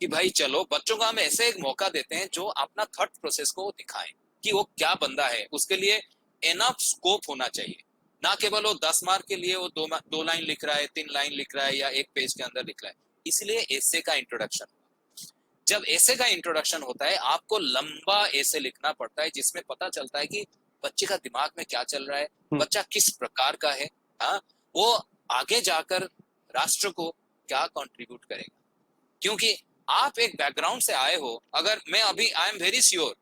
[SPEAKER 2] कि भाई चलो बच्चों को हम ऐसे एक मौका देते हैं जो अपना थॉट प्रोसेस को दिखाएं कि वो क्या बंदा है। उसके लिए एनफ स्कोप होना चाहिए, ना केवल वो 10 मार्क के लिए वो दो लाइन लिख रहा है, 3 लाइन लिख रहा है या एक पेज के अंदर लिख रहा है। इसलिए एसे का इंट्रोडक्शन, जब एसे का इंट्रोडक्शन होता है आपको लंबा एसे लिखना पड़ता है जिसमें पता चलता है कि बच्चे का दिमाग में क्या चल रहा है, बच्चा किस प्रकार का है, हाँ, वो आगे जाकर राष्ट्र को क्या कंट्रीब्यूट करेगा। क्योंकि आप एक बैकग्राउंड से आए हो, अगर मैं अभी आई एम वेरी श्योर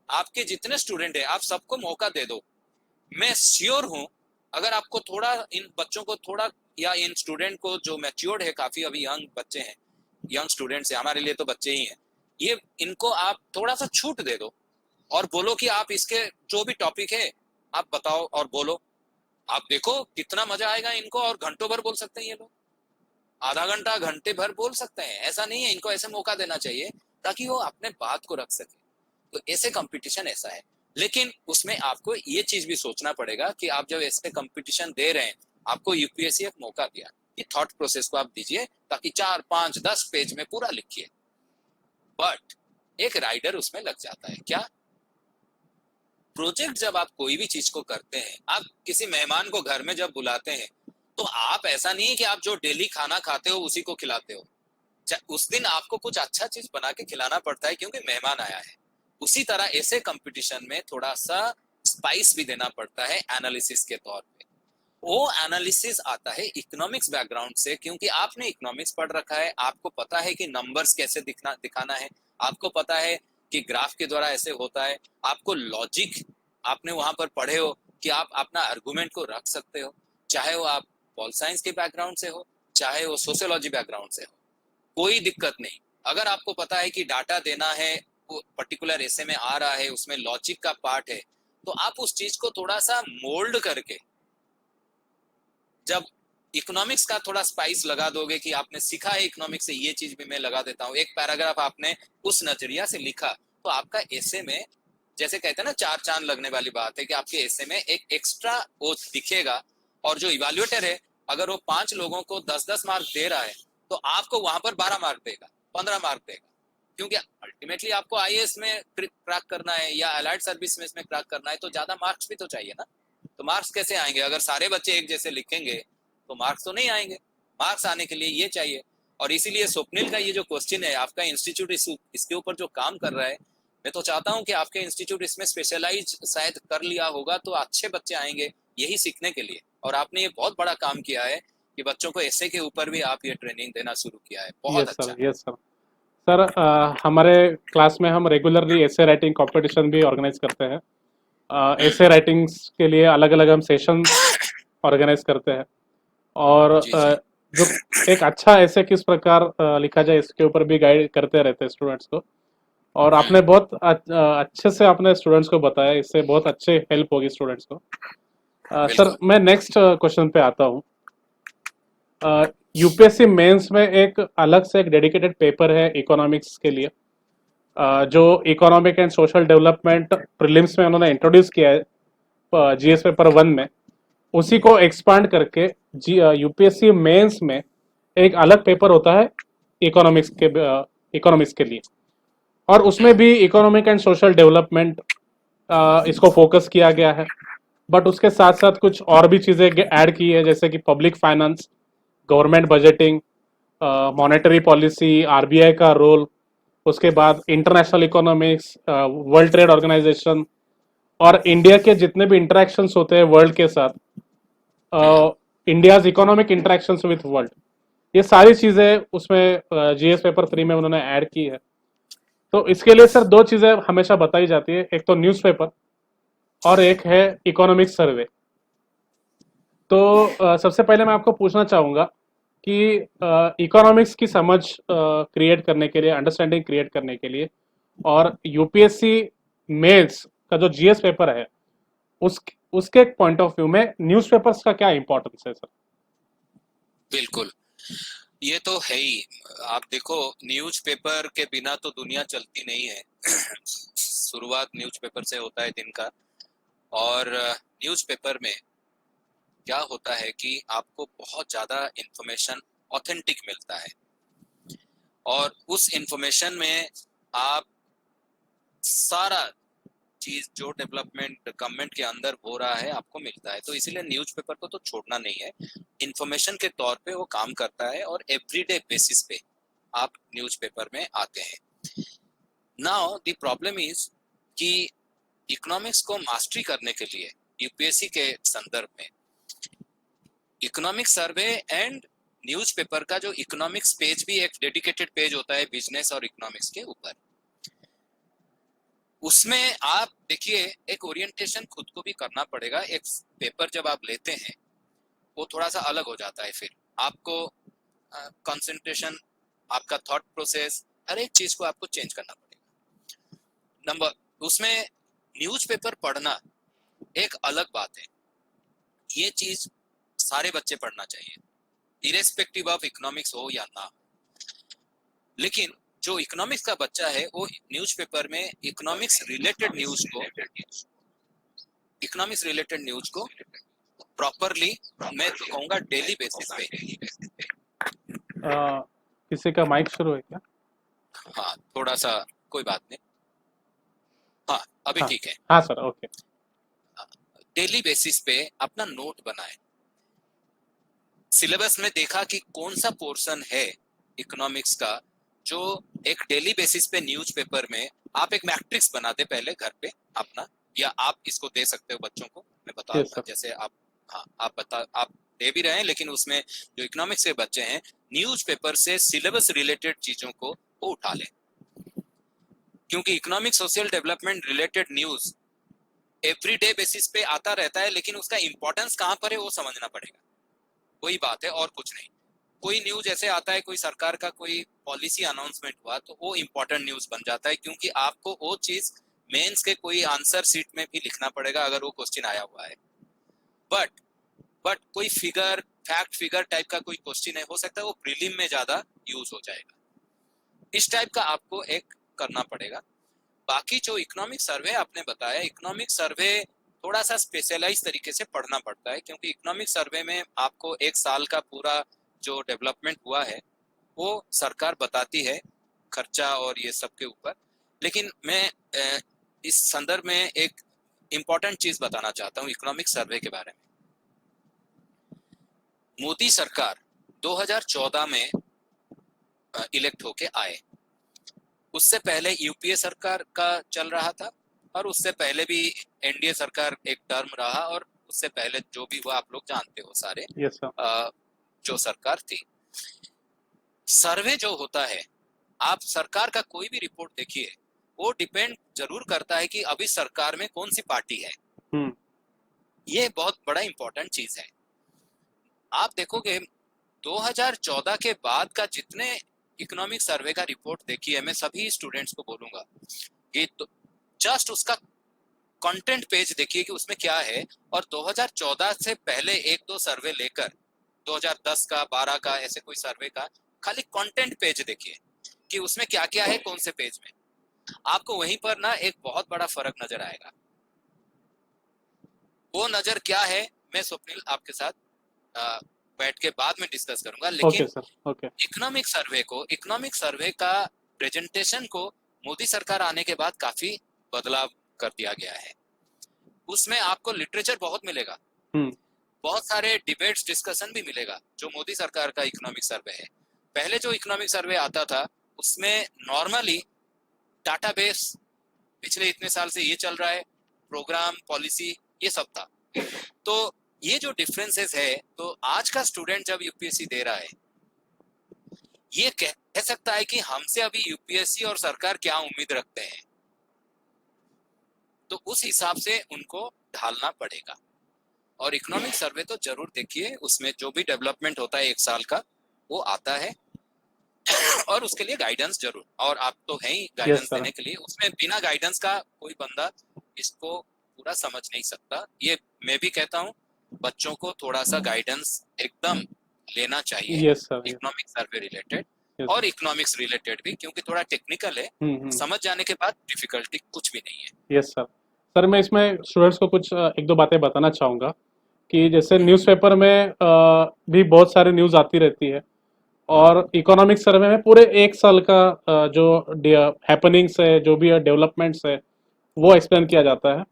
[SPEAKER 2] आपके जितने स्टूडेंट है आप सबको मौका दे दो, मैं श्योर हूं अगर आपको थोड़ा इन बच्चों को थोड़ा, या इन स्टूडेंट को जो मैच्योर्ड है, काफी अभी यंग बच्चे हैं, यंग स्टूडेंट्स है, हमारे लिए तो बच्चे ही हैं, ये इनको आप थोड़ा सा छूट दे दो और बोलो कि आप इसके जो भी टॉपिक है आप बताओ और बोलो। आप देखो कितना मजा आएगा इनको, और घंटों भर बोल सकते हैं ये लोग, आधा घंटा घंटे भर बोल सकते हैं। ऐसा नहीं है, इनको ऐसे मौका देना चाहिए ताकि वो अपने बात को रख सके। तो ऐसे कंपटीशन ऐसा है, लेकिन उसमें आपको ये चीज भी सोचना पड़ेगा कि आप जब ऐसे कंपटीशन दे रहे हैं, आपको यूपीएससी एक मौका दिया कि थॉट प्रोसेस को आप दीजिए ताकि 4, 5, 10 पेज में पूरा लिखिए। बट एक राइडर उसमें लग जाता है। क्या? प्रोजेक्ट जब आप कोई भी चीज को करते हैं, आप किसी मेहमान को घर में जब बुलाते हैं तो आप ऐसा नहीं है कि आप जो डेली खाना खाते हो उसी को खिलाते हो, उस दिन आपको कुछ अच्छा चीज बना के खिलाना पड़ता है क्योंकि मेहमान आया है। उसी तरह ऐसे कंपटीशन में थोड़ा सा स्पाइस भी देना पड़ता है एनालिसिस के तौर पे। वो एनालिसिस आता है इकोनॉमिक्स बैकग्राउंड से, क्योंकि आपने इकोनॉमिक्स पढ़ रखा है, आपको पता है कि नंबर्स कैसे दिखाना है, आपको पता है कि ग्राफ के द्वारा ऐसे होता है, आपको लॉजिक आपने वहां पर पढ़े हो कि आप अपना आर्गुमेंट को रख सकते हो, चाहे वो आप पॉल साइंस के बैकग्राउंड से हो, चाहे वो सोशियोलॉजी बैकग्राउंड से हो, कोई दिक्कत नहीं। अगर आपको पता है कि डाटा देना है, वो पर्टिकुलर ऐसे में आ रहा है, उसमें लॉजिक का पार्ट है, तो आप उस चीज को थोड़ा सा मोल्ड करके जब इकोनॉमिक्स का थोड़ा स्पाइस लगा दोगे कि आपने सीखा है इकोनॉमिक्स से, ये चीज भी मैं लगा देता हूँ, एक पैराग्राफ आपने उस नजरिया से लिखा, तो आपका ऐसे में, जैसे कहते हैं ना, 4 चांद लगने वाली बात है कि आपके ऐसे में एक एक्स्ट्रा वो दिखेगा। और जो इवैल्यूएटर है, अगर वो 5 लोगों को 10-10 मार्क दे रहा है तो आपको वहां पर 12 मार्क देगा, 15 मार्क देगा, क्योंकि अल्टीमेटली आपको आईएएस में क्रैक करना है या अलाइड सर्विस में इसमें क्रैक करना है, तो ज्यादा मार्क्स भी तो चाहिए ना। तो मार्क्स कैसे आएंगे? अगर सारे बच्चे एक जैसे लिखेंगे तो मार्क्स तो नहीं आएंगे। मार्क्स आने के लिए ये चाहिए। और इसीलिए स्वप्निल का ये जो क्वेश्चन है, आपका इंस्टीट्यूट इसके ऊपर जो काम कर रहा है, मैं तो चाहता हूं कि आपके इंस्टीट्यूट इसमें स्पेशलाइज शायद कर लिया होगा तो अच्छे बच्चे आएंगे यही सीखने के लिए। और आपने ये बहुत बड़ा काम किया है कि बच्चों को ऐसे के ऊपर भी आप ये ट्रेनिंग देना शुरू किया है, बहुत
[SPEAKER 3] यस
[SPEAKER 2] अच्छा।
[SPEAKER 3] Sir, yes sir. सर, हमारे क्लास में हम रेगुलरली ऐसे राइटिंग कंपटीशन भी ऑर्गेनाइज करते हैं। ऐसे राइटिंग्स के लिए अलग अलग हम सेशन ऑर्गेनाइज करते हैं, और
[SPEAKER 2] जी जी
[SPEAKER 3] जो एक अच्छा ऐसे किस प्रकार लिखा जाए इसके ऊपर भी गाइड करते रहते हैं स्टूडेंट्स को। और आपने बहुत अच्छे से अपने स्टूडेंट्स को बताया, इससे बहुत अच्छे हेल्प होगी स्टूडेंट्स को। सर,
[SPEAKER 2] बिल्कुल।
[SPEAKER 3] मैं नेक्स्ट क्वेश्चन पे आता हूँ। यूपीएससी मेंस में एक अलग से एक डेडिकेटेड पेपर है इकोनॉमिक्स के लिए, जो economic and social development prelims में उन्होंने इंट्रोड्यूस किया है जीएस पेपर 1 में। उसी को एक्सपांड करके यूपीएससी मेंस में एक अलग पेपर होता है इकोनॉमिक्स के लिए, और उसमें भी इकोनॉमिक एंड सोशल डेवलपमेंट इसको फोकस किया गया है। बट उसके साथ साथ कुछ और भी चीज़ें ऐड की है, जैसे कि public finance, government budgeting, monetary policy, RBI का रोल, उसके बाद international economics, world trade organisation, और इंडिया के जितने भी इंटरेक्शंस होते हैं वर्ल्ड के साथ, India's economic interactions with world, ये सारी चीजें उसमें जीएस पेपर 3 में उन्होंने ऐड की है। तो इसके लिए सर दो चीजें हमेशा बताई जाती है, एक तो न्यूज़पेपर और एक है इकोनॉमिक सर्वे। तो सबसे पहले मैं आपको पूछना चाहूंगा कि इकोनॉमिक्स की समझ क्रिएट करने के लिए, अंडरस्टैंडिंग क्रिएट करने के लिए, और यूपीएससी मेंस का जो जीएस पेपर है उस उसके पॉइंट ऑफ व्यू में न्यूज़पेपर्स का क्या इंपॉर्टेंस है सर?
[SPEAKER 2] बिल्कुल, ये तो है ही। आप देखो, न्यूज़पेपर के बिना तो दुनिया चलती नहीं है। शुरुआत न्यूज़पेपर से होता है दिन का। और न्यूज़पेपर में क्या होता है कि आपको बहुत ज़्यादा इंफॉर्मेशन ऑथेंटिक मिलता है, और उस इंफॉर्मेशन में आप सारा चीज जो डेवलपमेंट गवर्नमेंट के अंदर हो रहा है आपको मिलता है। तो इसीलिए न्यूज़पेपर को तो छोड़ना नहीं है। इंफॉर्मेशन के तौर पे वो काम करता है, और एवरीडे बेसिस पे आप न्यूज़पेपर में आते हैं। नाउ द प्रॉब्लम इज कि इकोनॉमिक्स को मास्टरी करने के लिए यूपीएससी के संदर्भ में इकोनॉमिक सर्वे एंड न्यूज़पेपर का जो इकोनॉमिक्स पेज भी एक डेडिकेटेड पेज होता है बिजनेस और इकोनॉमिक्स के ऊपर। उसमें आप देखिए, एक ओरिएंटेशन खुद को भी करना पड़ेगा। एक पेपर जब आप लेते हैं वो थोड़ा सा अलग हो जाता है, फिर आपको कंसंट्रेशन, आपका थॉट प्रोसेस, हर एक चीज को आपको चेंज करना पड़ेगा। नंबर उसमें न्यूज़पेपर पढ़ना एक अलग बात है। ये चीज सारे बच्चे पढ़ना चाहिए, इरेस्पेक्टिव ऑफ इकोनॉमिक्स हो या ना हो। लेकिन जो इकोनॉमिक्स का बच्चा है वो न्यूज़पेपर में इकोनॉमिक्स रिलेटेड न्यूज को प्रॉपरली, मैं तो कहूँगा डेली बेसिस पे।
[SPEAKER 3] किसी का माइक शुरू है क्या?
[SPEAKER 2] हाँ, थोड़ा सा, कोई बात नहीं। हाँ, अभी
[SPEAKER 3] हाँ
[SPEAKER 2] ठीक है।
[SPEAKER 3] हाँ सर, ओके।
[SPEAKER 2] डेली बेसिस पे अपना नोट बनाए। सिलेबस में देखा कि कौन सा पोर्शन है इकोनॉमिक्स का जो एक डेली बेसिस पे न्यूज़पेपर में आप एक मैट्रिक्स बनाते पहले घर पे अपना, या आप इसको दे सकते हो बच्चों को, मैं
[SPEAKER 3] यस
[SPEAKER 2] बताऊंगा
[SPEAKER 3] सर।
[SPEAKER 2] जैसे आप। हाँ, आप दे भी रहे हैं, लेकिन उसमें जो इकोनॉमिक्स के बच्चे हैं न्यूज़पेपर से सिलेबस रिलेटेड चीजों को वो उठा लें, क्योंकि economic social development related news everyday basis पे आता रहता है, लेकिन उसका इंपॉर्टेंस कहाँ पर है वो समझना पड़ेगा। वही बात है, और कुछ नहीं। कोई न्यूज ऐसे आता है, कोई सरकार का कोई पॉलिसी अनाउंसमेंट हुआ तो वो इंपॉर्टेंट न्यूज बन जाता है, क्योंकि आपको वो चीज मेंस के कोई आंसर शीट में भी लिखना पड़ेगा अगर वो क्वेश्चन आया हुआ है। बट कोई फिगर, फैक्ट फिगर टाइप का कोई क्वेश्चन है, हो सकता है वो प्रीलिम में ज्यादा यूज हो जाएगा। इस टाइप का आपको एक करना पड़ेगा। बाकी जो इकोनॉमिक सर्वे आपने बताया, इकोनॉमिक सर्वे थोड़ा सा स्पेशलाइज तरीके से पढ़ना पड़ता है, क्योंकि इकोनॉमिक सर्वे में आपको एक साल का पूरा जो डेवलपमेंट हुआ है वो सरकार बताती है, खर्चा और ये सब के ऊपर। लेकिन मैं इस संदर्भ में एक इम्पॉर्टेंट चीज बताना चाहता हूँ इकोनॉमिक सर्वे के बारे में। मोदी सरकार 2014 में इलेक्ट होके आए। उससे पहले यूपीए सरकार का चल रहा था, और उससे पहले भी एनडीए सरकार एक टर्म रहा, और उससे पहले जो भी हुआ आप लोग जानते हो सारे।
[SPEAKER 3] Yes sir.
[SPEAKER 2] जो सरकार थी, सर्वे जो होता है, आप सरकार का कोई भी रिपोर्ट देखिए, वो डिपेंड जरूर करता है कि अभी सरकार में कौन सी पार्टी है। ये बहुत बड़ा इंपॉर्टेंट चीज है। आप देखोगे 2014 के बाद का जितने इकोनॉमिक सर्वे का रिपोर्ट देखिए, मैं सभी स्टूडेंट्स को बोलूंगा कि तो जस्ट उसका कंटेंट पेज देखिए कि उसमें क्या है, और 2014 से पहले एक दो सर्वे लेकर 2010 का, 12 का, ऐसे कोई सर्वे का खाली कंटेंट पेज देखिए कि उसमें क्या क्या है, कौन से पेज में। आपको वहीं पर ना एक बहुत बड़ा फर्क नजर आएगा। वो नजर क्या है, मैं स्वप्निल आपके साथ बैठ के बाद में डिस्कस करूंगा। लेकिन
[SPEAKER 3] okay sir, okay.
[SPEAKER 2] Economic survey का प्रेजेंटेशन को मोदी सरकार आने के बाद काफी बदलाव कर दिया गया है। उसमें आपको लिटरेचर बहुत मिलेगा, बहुत सारे डिबेट्स, डिस्कशन भी मिलेगा जो मोदी सरकार का इकोनॉमिक सर्वे है। पहले जो इकोनॉमिक सर्वे आता था उसमें नॉर्मली डाटाबेस, पिछले इतने साल से ये चल रहा है, प्रोग्राम, पॉलिसी, ये सब था। तो ये जो डिफरेंसेस है, तो आज का स्टूडेंट जब यूपीएससी दे रहा है, ये कह सकता है कि हमसे अभी यूपीएससी और सरकार क्या उम्मीद रखते हैं, तो उस हिसाब से उनको ढालना पड़ेगा। और इकोनॉमिक सर्वे तो जरूर देखिए, उसमें जो भी डेवलपमेंट होता है 1 साल का वो आता है, और उसके लिए गाइडेंस जरूर, और आप तो हैं ही
[SPEAKER 3] यस
[SPEAKER 2] गाइडेंस
[SPEAKER 3] सर।
[SPEAKER 2] देने के लिए। उसमें बिना गाइडेंस का कोई बंदा इसको पूरा समझ नहीं सकता। ये मैं भी कहता हूँ, बच्चों को थोड़ा सा गाइडेंस एकदम लेना चाहिए,
[SPEAKER 3] yes sir.
[SPEAKER 2] Economic survey related
[SPEAKER 3] yes.
[SPEAKER 2] और इकोनॉमिक्स रिलेटेड भी, क्योंकि थोड़ा टेक्निकल है। समझ जाने के बाद डिफिकल्टी कुछ भी नहीं है।
[SPEAKER 3] Yes sir. सर मैं इसमें स्टूडेंट्स को कुछ एक दो बातें बताना चाहूँगा कि जैसे न्यूज़पेपर में भी बहुत सारी न्यूज़ आती रहती है, और इकोनॉमिक सर्वे में पूरे 1 साल का जो हैपनिंग्स है, जो भी डेवलपमेंट्स है, वो एक्सप्लेन किया जाता है।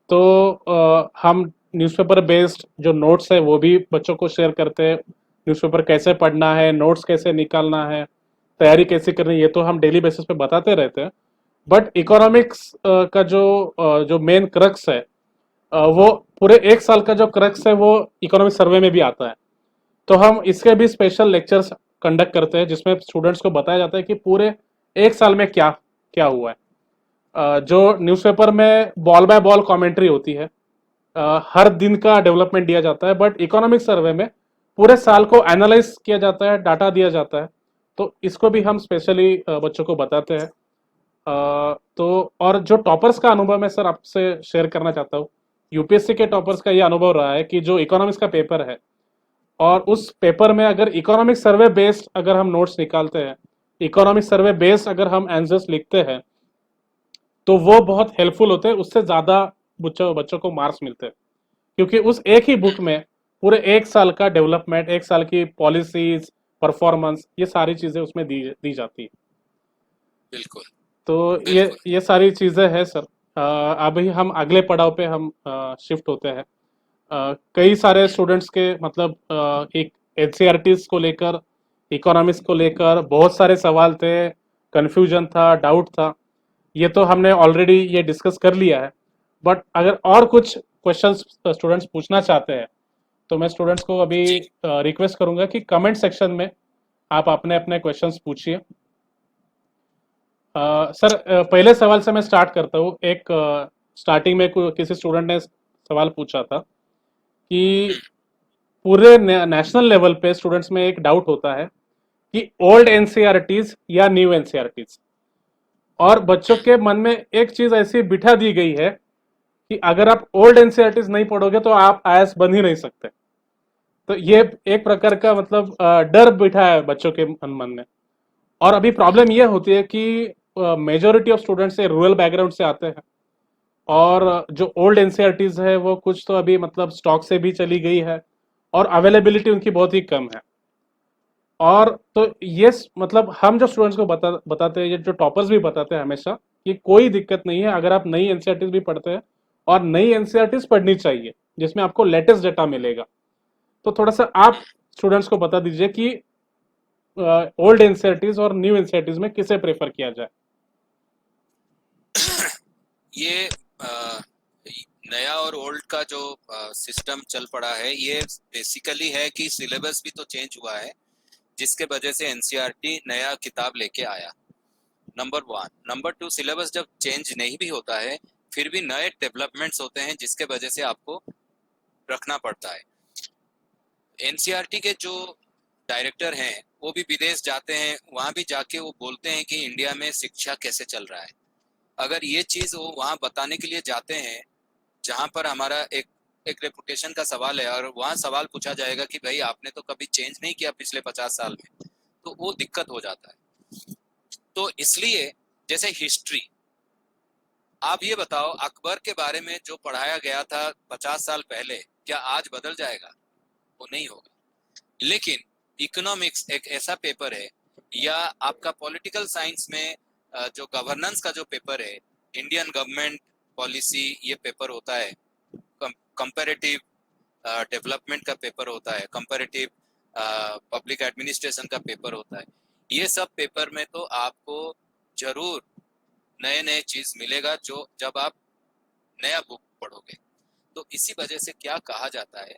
[SPEAKER 3] तो हम न्यूज़पेपर बेस्ड जो नोट्स है वो भी बच्चों को शेयर करते हैं। न्यूज़पेपर कैसे पढ़ना है, नोट्स कैसे निकालना है, तैयारी कैसे करनी है, ये तो हम डेली बेसिस पे बताते रहते हैं। बट इकोनॉमिक्स का जो मेन क्रक्स है, वो पूरे 1 साल का जो क्रक्स है वो इकोनॉमिक सर्वे में भी आता है। तो हम इसके भी स्पेशल लेक्चर्स कंडक्ट करते हैं, जिसमें स्टूडेंट्स को बताया जाता है कि पूरे 1 साल में क्या क्या हुआ है। जो न्यूज़पेपर में बॉल बाय बॉल कमेंट्री होती है, हर दिन का डेवलपमेंट दिया जाता है, बट इकोनॉमिक सर्वे में पूरे साल को एनालाइज किया जाता है, डाटा दिया जाता है। तो इसको भी हम स्पेशली बच्चों को बताते हैं। तो और जो टॉपर्स का अनुभव मैं सर आपसे शेयर करना चाहता हूँ। यूपीएससी के टॉपर्स का ये अनुभव रहा है कि जो इकोनॉमिक्स का पेपर है, और उस पेपर में अगर इकोनॉमिक सर्वे बेस्ड अगर हम नोट्स निकालते हैं, इकोनॉमिक सर्वे बेस्ड अगर हम आंसर्स लिखते हैं, तो वो बहुत हेल्पफुल होते हैं। उससे ज्यादा बच्चों बच्चों को मार्क्स मिलते हैं, क्योंकि उस एक ही बुक में पूरे 1 साल का डेवलपमेंट, 1 साल की पॉलिसीज, परफॉर्मेंस, ये सारी चीजें उसमें दी जाती है।
[SPEAKER 2] बिल्कुल
[SPEAKER 3] तो
[SPEAKER 2] बिल्कुल।
[SPEAKER 3] ये सारी चीजें हैं सर। अभी हम अगले पड़ाव पे हम शिफ्ट होते हैं। कई सारे स्टूडेंट्स के मतलब एक एनसीईआरटीज को लेकर, इकोनॉमिक्स को लेकर बहुत सारे सवाल थे, कंफ्यूजन था, डाउट था। ये तो हमने ऑलरेडी ये डिस्कस कर लिया है। बट अगर और कुछ क्वेश्चंस स्टूडेंट्स पूछना चाहते हैं, तो मैं स्टूडेंट्स को अभी
[SPEAKER 2] जी
[SPEAKER 3] रिक्वेस्ट करूंगा कि कमेंट सेक्शन में आप अपने अपने क्वेश्चंस पूछिए। सर पहले सवाल से मैं स्टार्ट करता हूँ। एक स्टार्टिंग में किसी स्टूडेंट ने सवाल पूछा था कि पूरे नेशनल लेवल पे स्टूडेंट्स में एक डाउट होता है कि ओल्ड एनसीईआरटीज या न्यू एनसीईआरटीज, और बच्चों के मन में एक चीज ऐसी बिठा दी गई है कि अगर आप ओल्ड एनसीईआरटीज नहीं पढ़ोगे तो आप आईएएस बन ही नहीं सकते। तो ये एक प्रकार का मतलब डर बिठा है बच्चों के मन में। और अभी प्रॉब्लम ये होती है कि मेजोरिटी ऑफ स्टूडेंट्स से रूरल बैकग्राउंड से आते हैं, और जो ओल्ड एनसीईआरटीज है वो कुछ तो अभी मतलब स्टॉक से भी चली गई है, और अवेलेबिलिटी उनकी बहुत ही कम है। और तो ये मतलब हम जो स्टूडेंट्स को बताते हैं, ये जो टॉपर्स भी बताते हैं हमेशा, कि कोई दिक्कत नहीं है अगर आप नई एनसीईआरटीज भी पढ़ते हैं, और नई एनसीईआरटीज पढ़नी चाहिए जिसमें आपको लेटेस्ट डेटा मिलेगा। तो थोड़ा सा आप स्टूडेंट्स को बता दीजिए कि ओल्ड एनसीईआरटीज और न्यू एनसीईआरटीज में किसे प्रेफर किया जाए।
[SPEAKER 2] ये नया और ओल्ड का जो सिस्टम चल पड़ा है, ये बेसिकली है कि सिलेबस भी तो चेंज हुआ है, जिसके वजह से एनसीईआरटी नया किताब लेके आया। नंबर 1। नंबर 2, सिलेबस जब चेंज नहीं भी होता है, फिर भी नए डेवलपमेंट्स होते हैं जिसके वजह से आपको रखना पड़ता है। एनसीईआरटी के जो डायरेक्टर हैं वो भी विदेश जाते हैं, वहां भी जाके वो बोलते हैं कि इंडिया में शिक्षा कैसे चल रहा है। अगर ये चीज वो वहां बताने के लिए जाते हैं जहां पर हमारा एक एक रेपुटेशन का सवाल है, और वहां सवाल पूछा जाएगा कि भाई आपने तो कभी चेंज नहीं किया पिछले 50 साल में, तो वो दिक्कत हो जाता है। तो इसलिए जैसे हिस्ट्री, आप ये बताओ अकबर के बारे में जो पढ़ाया गया था 50 साल पहले, क्या आज बदल जाएगा? वो नहीं होगा। लेकिन इकोनॉमिक्स एक ऐसा पेपर है, या आपका पॉलिटिकल साइंस में जो गवर्नेंस का जो पेपर है, इंडियन गवर्नमेंट पॉलिसी, ये पेपर होता है। कंपैरेटिव डेवलपमेंट का पेपर होता है, कंपैरेटिव पब्लिक एडमिनिस्ट्रेशन का पेपर होता है। ये सब पेपर में तो आपको जरूर नए नए चीज मिलेगा जो जब आप नया बुक पढ़ोगे। तो इसी वजह से क्या कहा जाता है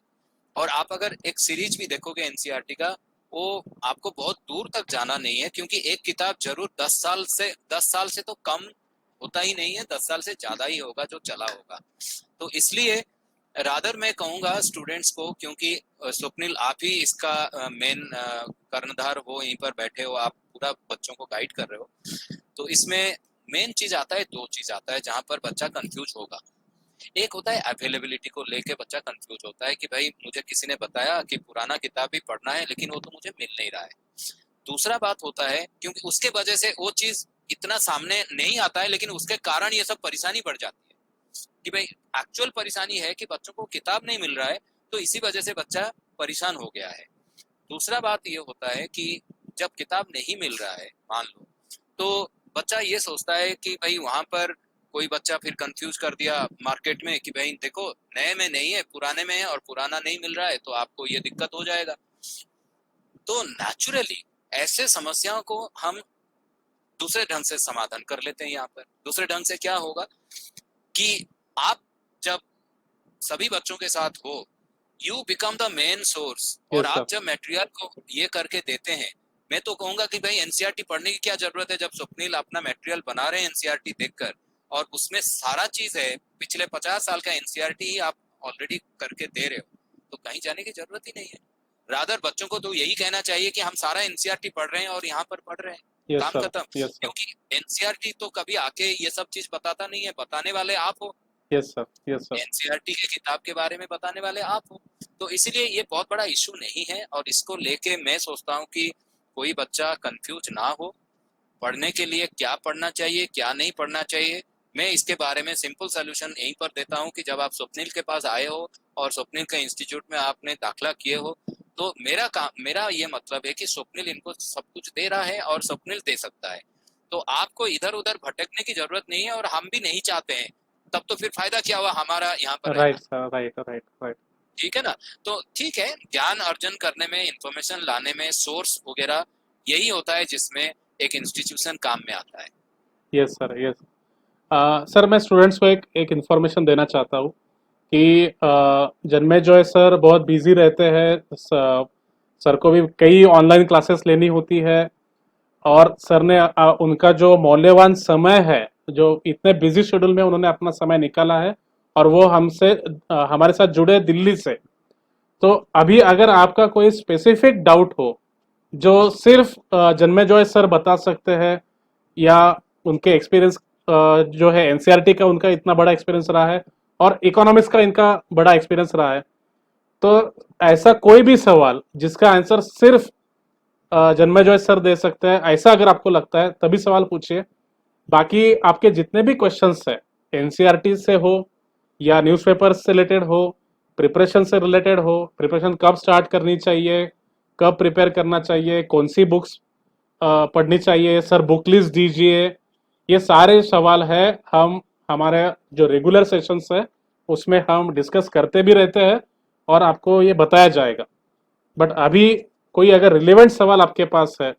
[SPEAKER 2] और आप अगर एक सीरीज भी देखोगे एनसीईआरटी का, वो आपको बहुत दूर तक जाना नहीं है, क्योंकि एक किताब जरूर 10 साल से तो कम होता ही नहीं है, 10 साल से ज्यादा ही होगा जो चला होगा। तो इसलिए रादर मैं कहूंगा स्टूडेंट्स को, क्योंकि स्वप्निल आप ही इसका मेन कर्णधार हो, यहीं पर बैठे हो, आप पूरा बच्चों को गाइड कर रहे हो, तो इसमें मेन चीज आता है, दो चीज आता है जहां पर बच्चा कंफ्यूज होगा। एक होता है अवेलेबिलिटी को लेके बच्चा कंफ्यूज होता है कि भाई मुझे किसी ने बताया कि पुराना किताब भी पढ़ना है, लेकिन वो तो मुझे मिल नहीं रहा है। दूसरा बात होता है, क्योंकि उसके वजह से वो चीज इतना सामने नहीं आता है, लेकिन उसके कारण ये सब परेशानी बढ़ जाती है कि भाई एक्चुअल परेशानी है कि बच्चों को किताब नहीं मिल रहा है, तो इसी वजह से बच्चा परेशान हो गया है। दूसरा बात ये होता है कि जब किताब नहीं मिल रहा है मान लो, तो बच्चा ये सोचता है कि भाई वहां पर कोई बच्चा फिर कंफ्यूज कर दिया मार्केट में कि भाई देखो नए में नहीं है, पुराने में है, और पुराना नहीं मिल रहा है, तो आपको ये दिक्कत हो जाएगा। तो नेचुरली ऐसे समस्याओं को हम दूसरे ढंग से समाधान कर लेते हैं। यहाँ पर दूसरे ढंग से क्या होगा कि आप जब सभी बच्चों के साथ हो, you become the main source, और
[SPEAKER 3] Yes,
[SPEAKER 2] आप
[SPEAKER 3] sir.
[SPEAKER 2] जब मटेरियल को ये करके देते हैं, मैं तो कहूंगा कि भाई एनसीईआरटी पढ़ने की क्या जरूरत है, जब स्वप्निल अपना मटेरियल बना रहे हैं एनसीईआरटी देखकर, और उसमें सारा चीज है, पिछले 50 साल का एनसीईआरटी ही आप ऑलरेडी करके दे रहे हो, तो कहीं जाने की जरूरत ही नहीं है। रादर बच्चों को तो यही कहना चाहिए कि हम सारा एनसीईआरटी पढ़ रहे हैं और यहाँ पर पढ़ रहे हैं,
[SPEAKER 3] Yes,
[SPEAKER 2] काम
[SPEAKER 3] sir.
[SPEAKER 2] खत्म।
[SPEAKER 3] Yes, sir.
[SPEAKER 2] क्योंकि एनसीईआरटी तो कभी आके ये सब चीज बताता नहीं है, बताने वाले आप हो।
[SPEAKER 3] Yes, sir. Yes, sir.
[SPEAKER 2] NCERT के किताब के बारे में बताने वाले आप हो, तो इसीलिए ये बहुत बड़ा इशू नहीं है। और इसको लेके मैं सोचता हूँ कि कोई बच्चा कंफ्यूज ना हो, पढ़ने के लिए क्या पढ़ना चाहिए क्या नहीं पढ़ना चाहिए, मैं इसके बारे में सिंपल सोल्यूशन यहीं पर देता हूँ कि जब आप स्वप्निल के पास आए हो और स्वप्निल के इंस्टीट्यूट में आपने दाखिला किए हो, तो मेरा ये मतलब है कि स्वप्निल इनको सब कुछ दे रहा है और स्वप्निल दे सकता है, तो आपको इधर उधर भटकने की जरूरत नहीं है, और हम भी नहीं चाहते हैं, तब तो फिर फायदा क्या हुआ हमारा यहाँ पर रहना।
[SPEAKER 3] Right, sir. Right, right, right.
[SPEAKER 2] ठीक है ना? तो ठीक है, ज्ञान अर्जन करने में, इंफॉर्मेशन लाने में, सोर्स वगैरह यही होता है जिसमें एक इंस्टीट्यूशन काम में आता है।
[SPEAKER 3] Yes, sir. Yes. सर मैं स्टूडेंट्स को एक इन्फॉर्मेशन देना चाहता हूँ कि जन्मेजॉय सर बहुत बिजी रहते हैं। सर को भी कई ऑनलाइन क्लासेस लेनी होती है, और सर ने उनका जो मौल्यवान समय है, जो इतने बिजी शेड्यूल में उन्होंने अपना समय निकाला है, और वो हमारे साथ जुड़े दिल्ली से। तो अभी अगर आपका कोई स्पेसिफिक डाउट हो जो सिर्फ जन्मेजॉय सर बता सकते हैं, या उनके एक्सपीरियंस जो है एनसीईआरटी का उनका इतना बड़ा एक्सपीरियंस रहा है, और इकोनॉमिक्स का इनका बड़ा एक्सपीरियंस रहा है, तो ऐसा कोई भी सवाल जिसका आंसर सिर्फ जन्मेजॉय सर दे सकते हैं, ऐसा अगर आपको लगता है तभी सवाल पूछिए। बाकी आपके जितने भी क्वेश्चंस है एनसीईआरटी से हो या न्यूज़पेपर से रिलेटेड हो, प्रिपरेशन से रिलेटेड हो, प्रिपरेशन कब स्टार्ट करनी चाहिए, कब प्रिपेयर करना चाहिए, कौन सी बुक्स पढ़नी चाहिए, सर बुक लिस्ट दीजिए, ये सारे सवाल है हम हमारे जो रेगुलर सेशंस है उसमें हम डिस्कस करते भी रहते हैं, और आपको ये बताया जाएगा। बट अभी कोई अगर रिलेवेंट सवाल आपके पास है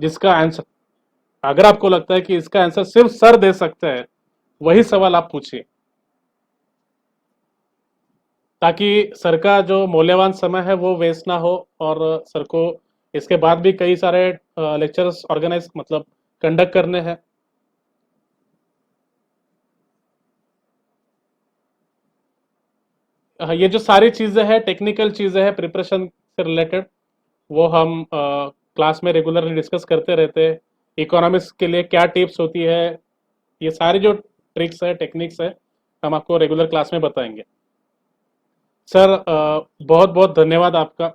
[SPEAKER 3] जिसका आंसर अगर आपको लगता है कि इसका आंसर सिर्फ सर दे सकते हैं, वही सवाल आप पूछिए, ताकि सर का जो मौल्यवान समय है वो वेस्ट ना हो, और सर को इसके बाद भी कई सारे लेक्चर्स ऑर्गेनाइज मतलब कंडक्ट करने हैं। ये जो सारी चीजें हैं, टेक्निकल चीजें हैं प्रिपरेशन से रिलेटेड, वो हम क्लास में रेगुलरली डिस्कस करते रहते हैं। इकोनॉमिक्स के लिए क्या टिप्स होती है, ये सारी जो ट्रिक्स है, टेक्निक्स है, हम आपको रेगुलर क्लास में बताएंगे। सर बहुत बहुत धन्यवाद आपका।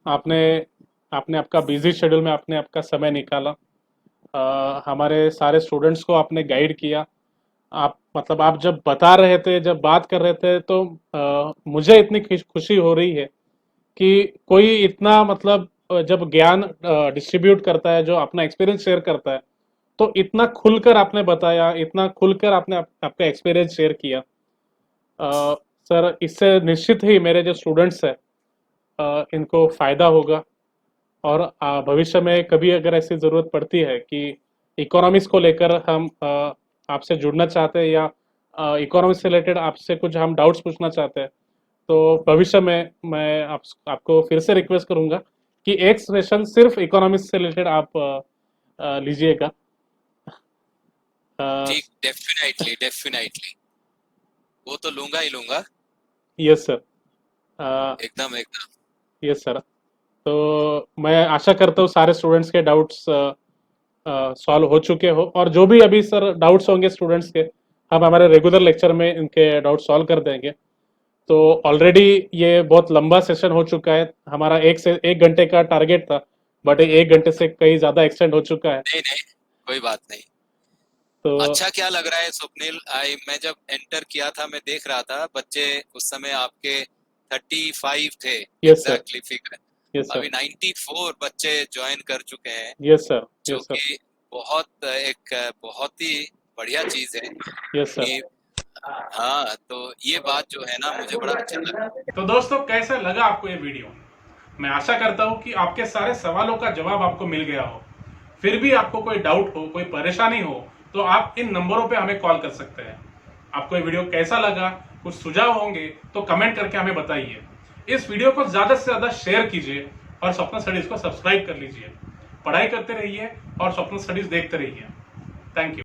[SPEAKER 3] आपने आपने आपका बिजी शेड्यूल में आपने आपका समय निकाला, हमारे सारे स्टूडेंट्स को आपने गाइड किया। आप मतलब आप जब बता रहे थे, जब बात कर रहे थे, तो मुझे इतनी खुशी हो रही है कि कोई इतना मतलब जब ज्ञान डिस्ट्रीब्यूट करता है, जो अपना एक्सपीरियंस शेयर करता है, तो इतना खुलकर आपने बताया, इतना खुलकर आपने आपका एक्सपीरियंस शेयर किया। सर इससे निश्चित ही मेरे जो स्टूडेंट्स हैं इनको फायदा होगा, और भविष्य में कभी अगर ऐसी जरूरत पड़ती है कि इकोनॉमिक्स को लेकर हम आपसे जुड़ना चाहते हैं, या इकोनॉमिक्स से रिलेटेड आपसे कुछ हम डाउट्स पूछना चाहते हैं, तो भविष्य में मैं आपको फिर से रिक्वेस्ट करूंगा कि एक सेशन सिर्फ इकोनॉमिक्स से रिलेटेड आप लीजिएगा।
[SPEAKER 2] ठीक, डेफिनेटली डेफिनेटली, वो तो लूंगा ही लूंगा।
[SPEAKER 3] Yes sir.
[SPEAKER 2] एकदम एकदम।
[SPEAKER 3] Yes sir. तो मैं आशा करता हूँ सारे स्टूडेंट्स के डाउट्स सॉल्व हो चुके हो, और जो भी अभी सर डाउट्स होंगे स्टूडेंट्स के, हम हमारे रेगुलर लेक्चर में इनके डाउट सॉल्व कर देंगे। तो ऑलरेडी ये बहुत लंबा सेशन हो चुका है, हमारा 1 घंटे का टारगेट था, बट 1 घंटे से कहीं ज्यादा एक्सटेंड हो चुका है।
[SPEAKER 2] नहीं नहीं, कोई बात नहीं।
[SPEAKER 3] तो
[SPEAKER 2] अच्छा क्या लग रहा है स्वप्निल, मैं जब एंटर किया था मैं देख रहा था बच्चे उस समय आपके 35 थे
[SPEAKER 3] yes sir.
[SPEAKER 2] Exactly figure,
[SPEAKER 3] yes sir.
[SPEAKER 2] अभी 94 बच्चे ज्वाइन कर चुके हैं,
[SPEAKER 3] यस सर।
[SPEAKER 2] जो
[SPEAKER 3] यस सर।
[SPEAKER 2] कि बहुत ही बढ़िया चीज है
[SPEAKER 3] यस सर।
[SPEAKER 2] कि हाँ, तो ये बात जो है ना मुझे बड़ा अच्छा लगा।
[SPEAKER 1] तो दोस्तों, कैसा लगा आपको ये वीडियो? मैं आशा करता हूं कि आपके सारे सवालों का जवाब आपको मिल गया हो। फिर भी आपको कोई डाउट हो, कोई परेशानी हो, तो आप इन नंबरों पे हमें कॉल कर सकते हैं। आपको ये वीडियो कैसा लगा, कुछ सुझाव होंगे तो कमेंट करके हमें बताइए। इस वीडियो को ज्यादा से ज्यादा शेयर कीजिए और स्वप्न स्टडीज को सब्सक्राइब कर लीजिए। पढ़ाई करते रहिए और स्वप्न स्टडीज देखते रहिए। Thank you.